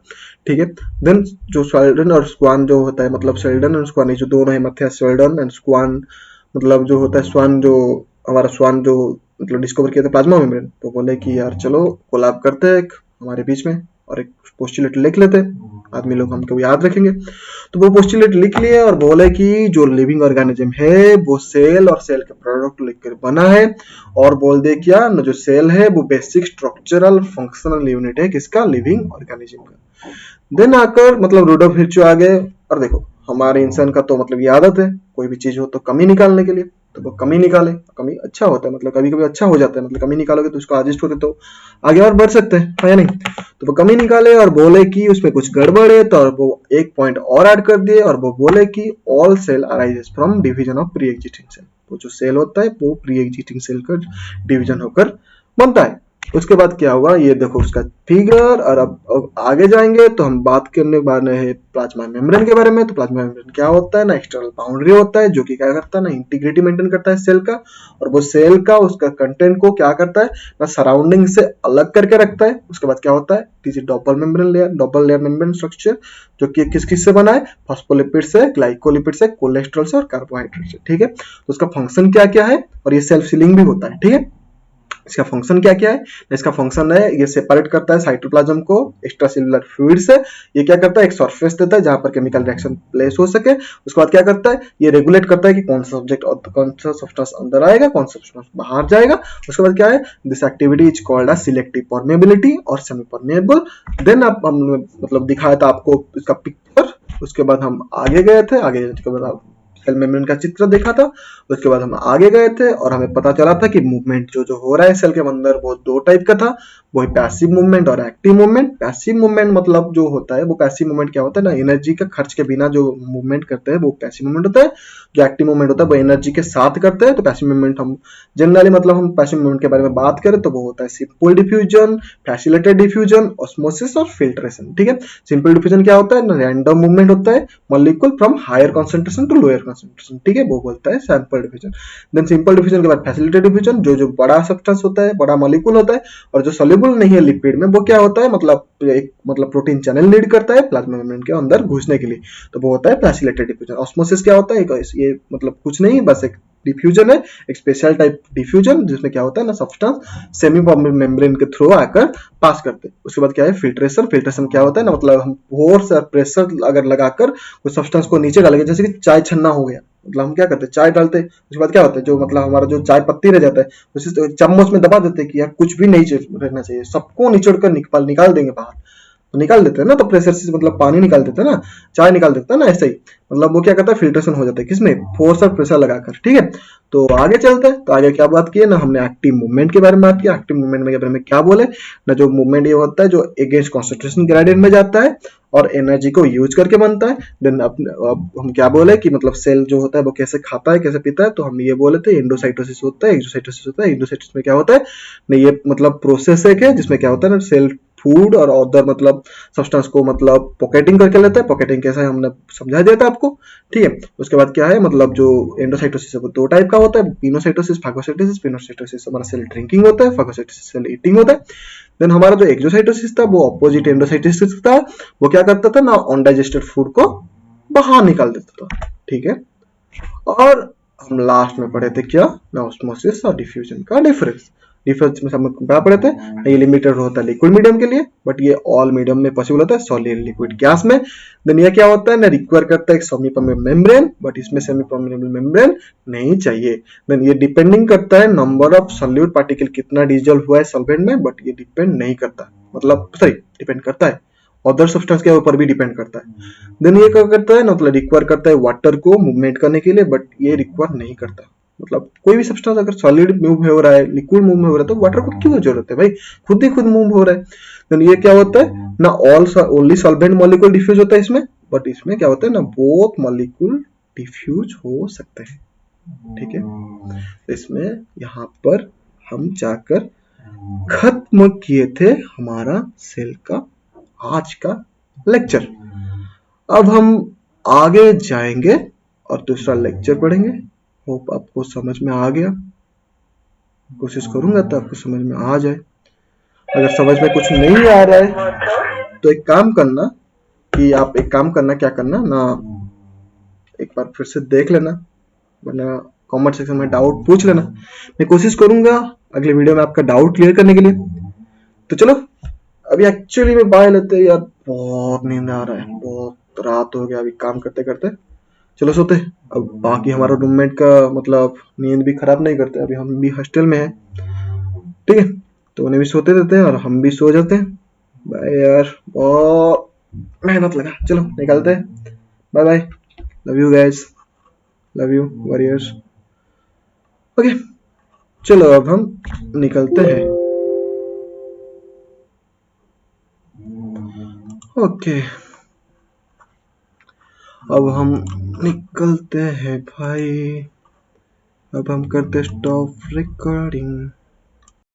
ठीक है। देन जो शेल्डन और स्क्वान जो होता है, मतलब शेल्डन और स्क्वान जो दोनों है, मैथियस शेल्डन एंड स्क्वान, मतलब जो होता है स्वान, जो हमारा स्वान जो मतलब डिस्कवर किया था प्लाज्मा मेम्ब्रेन, तो बोले कि यार चलो कोलैब करते हैं एक हमारे बीच में, और एक पोस्टुलेट लिख लेते हैं, आदमी लोग हमको याद रखेंगे। तो वो पोस्टुलेट लिख लिए और बोले कि जो लिविंग ऑर्गेनिज्म है वो सेल और सेल के प्रोडक्ट लेकर बना है, और बोल दे क्या न, जो सेल है वो बेसिक स्ट्रक्चरल फंक्शनल यूनिट है किसका, लिविंग ऑर्गेनिज्म का। देन आकर मतलब रुडोल्फ हिर्शो आ गए, और देखो हमारे इंसान का तो मतलब ये आदत है कोई भी चीज हो तो कमी निकालने के लिए, तो वो कमी निकाले, कमी अच्छा होता है, मतलब कभी कभी अच्छा हो जाता है, मतलब कमी निकालोगे तो उसको एडजस्ट करके तो आगे और बढ़ सकते हैं, है या नहीं। तो वो कमी निकाले और बोले कि उसमें कुछ गड़बड़ है, तो वो एक पॉइंट और ऐड कर दिए, और वो बोले कि all cell arises from division of pre existing cell. वो जो सेल होता है वो प्री एग्जिस्टिंग सेल का डिवीजन होकर बनता है। उसके बाद क्या हुआ ये देखो उसका फिगर। और अब आगे जाएंगे तो हम बात करने वाले हैं प्लाज्मा मेम्ब्रेन के बारे में। तो प्लाज्मा मेम्ब्रेन क्या होता है ना, एक्सटर्नल बाउंड्री होता है जो कि क्या करता है ना, इंटीग्रिटी मेंटेन करता है सेल का। और वो सेल का उसका कंटेंट को क्या करता है ना, सराउंडिंग से अलग करके रखता है। उसके बाद क्या होता है, this is double membrane layer, double layer membrane structure, जो कि किस किस से बना है, फॉस्फोलिपिड से, ग्लाइकोलिपिड से, कोलेस्ट्रॉल से और कार्बोहाइड्रेट से। ठीक है, तो उसका फंक्शन क्या क्या है, और ये सेल्फ सीलिंग भी होता है। ठीक है, इसका फंक्शन क्या क्या है, इसका फंक्शन है ये सेपरेट करता है साइटोप्लाज्म को एक्स्ट्रा सेलुलर फ्लूइड से। ये क्या करता है, एक सरफेस देता है जहां पर केमिकल रिएक्शन प्लेस हो सके। उसके बाद क्या करता है, ये रेगुलेट करता है कि कौन सा सब्जेक्ट और कौन सा सब्सटेंस अंदर आएगा, कौन सा सब्सटेंस बाहर जाएगा। उसके बाद क्या है, this activity is called as selective permeability और सेमी परमेबल। देन आप हम मतलब दिखाया था आपको इसका पिक्चर। उसके बाद हम आगे गए थे, आगे के बाद सेल मेम्ब्रेन का चित्र देखा था। उसके बाद हम आगे गए थे और हमें पता चला था कि मूवमेंट जो जो हो रहा है सेल के अंदर वो दो टाइप का था, वही पैसिव मूवमेंट और एक्टिव मूवमेंट। पैसिव मूवमेंट मतलब जो होता है वो पैसिव मूवमेंट क्या होता है ना, एनर्जी का खर्च के बिना जो मूवमेंट करते हैं वो पैसिव मूवमेंट होता है। जो एक्टिव मूवमेंट होता है वो एनर्जी के साथ करते हैं। तो पैसिव मूवमेंट हम जनरली मतलब हम पैसिव मूवमेंट के बारे में बात करें तो वो होता है simple diffusion, facilitated diffusion, osmosis और फिल्ट्रेशन। ठीक है, सिंपल डिफ्यूजन क्या होता है ना, रैंडम मूवमेंट होता है molecule from higher concentration to lower concentration. ठीक है, वो बोलता है sample diffusion. Then simple diffusion के बाद फैसिलिटेटेड डिफ्यूजन, जो जो बड़ा सब्सटेंस होता है, बड़ा मॉलिक्यूल होता है और जो सॉल्युबल नहीं है लिपिड में, वो क्या होता है मतलब एक मतलब प्रोटीन चैनल लीड करता है प्लाज्मा मेम्ब्रेन के अंदर घुसने के लिए, तो वो होता है फैसिलिटेटेड डिफ्यूजन। ऑस्मोसिस क्या होता है, ये मतलब कुछ नहीं बस एक डिफ्यूजन है, एक स्पेशल टाइप डिफ्यूजन जिसमें क्या होता है ना, सब्सटेंस सेमी मेम्ब्रेन के थ्रू आकर पास करते हैं। उसके बाद क्या है फिल्ट्रेशन। फिल्ट्रेशन क्या होता है ना, मतलब हम फोर्स और प्रेशर अगर लगाकर उस सब्सटेंस को नीचे डालेंगे, जैसे कि चाय छन्ना हो गया, मतलब हम क्या करते हैं चाय डालते हैं, उसके बाद क्या होता है जो मतलब हमारा जो चाय पत्ती रह जाता है उसे चम्मच में दबा देते हैं कि यार कुछ भी नहीं रहना चाहिए, सबको निचोड़ कर निकाल देंगे बाहर, तो निकाल देते हैं ना, तो प्रेशर से मतलब पानी निकाल देते हैं ना, चाय निकाल देता है ना, ऐसे ही मतलब वो क्या करता है फिल्ट्रेशन हो जाता है किसमें, फोर्स और प्रेशर लगाकर। ठीक है, तो आगे चलते हैं। तो आगे क्या बात की है ना, हमने एक्टिव मूवमेंट के बारे में बात किया। एक्टिव मूवमेंट के बारे में क्या बोले ना, जो मूवमेंट ये होता है जो अगेंस्ट कॉन्सेंट्रेशन ग्रेडियंट में जाता है और एनर्जी को यूज करके बनता है। देन अब हम क्या बोले कि मतलब सेल जो होता है वो कैसे खाता है कैसे पीता है, तो हम ये बोले थे एंडोसाइटोसिस होता है, एक्सोसाइटोसिस होता है। एंडोसाइटोसिस में क्या होता है ना, ये मतलब प्रोसेस है जिसमें क्या होता है ना, सेल फूड और अदर मतलब सब्सटेंस को मतलब पॉकेटिंग करके लेता है। पॉकेटिंग कैसा है हमने समझा दिया था आपको। ठीक है, उसके बाद क्या है मतलब जो एंडोसाइटोसिस है वो दो टाइप का होता है, पिनोसाइटोसिस, फागोसाइटोसिस। पिनोसाइटोसिस हमारा सेल ड्रिंकिंग होता है, फागोसाइटोसिस सेल ईटिंग होता है। देन हमारा जो एक्सोसाइटोसिस था वो अपोजिट एंडोसाइटोसिस था, वो क्या करता था ना, अनडाइजेस्टेड फूड को बाहर निकाल देता था। ठीक है, और हम लास्ट में पढ़े थे क्या ना, ऑस्मोसिस और डिफ्यूजन का डिफरेंस। डिफरेंस में हम क्या पढ़े थे, ये लिमिटेड होता है लिक्विड मीडियम के लिए, बट ये ऑल मीडियम में पॉसिबल होता है, सॉलिड लिक्विड गैस में। देन ये क्या होता है ना, रिक्वायर करता है एक सेमी परमेबल मेम्ब्रेन, बट इसमें सेमी परमेबल मेम्ब्रेन नहीं चाहिए। देन ये डिपेंडिंग करता है नंबर ऑफ सॉल्यूट पार्टिकल कितना डिजोल्व हुआ है सॉल्वेंट में, बट ये डिपेंड नहीं करता, मतलब सॉरी डिपेंड करता है, अदर सब्सटेंस के ऊपर भी डिपेंड करता है। देन ये क्या करता है ना, मतलब रिक्वायर करता है वाटर को मूवमेंट करने के लिए, बट ये रिक्वायर नहीं करता। मतलब कोई भी सब्सटेंस अगर सॉलिड मूव हो रहा है, लिक्विड मूव हो रहा है, तो वाटर को क्यों जरूरत है भाई, खुद ही खुद मूव हो रहा है। देन ये क्या होता है ना, all only solvent molecule diffuse होता है इसमें, बट इसमें क्या होता है ना, बोथ मॉलिक्यूल डिफ्यूज हो सकते हैं। ठीक है, इसमें यहाँ पर हम जाकर खत्म किए थे हमारा सेल का आज का लेक्चर। अब हम आगे जाएंगे और दूसरा लेक्चर पढ़ेंगे। होप आपको समझ में आ गया, कोशिश करूंगा तो आपको समझ में आ जाए। अगर समझ में कुछ नहीं आ रहा है तो एक काम करना कि आप एक काम करना, क्या करना ना, एक बार फिर से देख लेना, वरना कमेंट सेक्शन में डाउट पूछ लेना। मैं कोशिश करूंगा अगले वीडियो में आपका डाउट क्लियर करने के लिए। तो चलो अभी एक्चुअली में बाय लेते हैं यार, बहुत नींद आ रहा है, बहुत रात हो गया अभी काम करते करते। चलो सोते। अब बाकी हमारा रूममेट का मतलब नींद भी खराब नहीं करते, अभी हम भी हॉस्टल में हैं। ठीक है, तो उन्हें भी सोते देते हैं और हम भी सो जाते हैं। बाय यार, बहुत मेहनत लगा, चलो निकलते हैं। Bye bye, love you guys, love you warriors. Okay चलो अब हम निकलते हैं। ओके अब हम निकलते हैं भाई, अब हम करते स्टॉप रिकॉर्डिंग।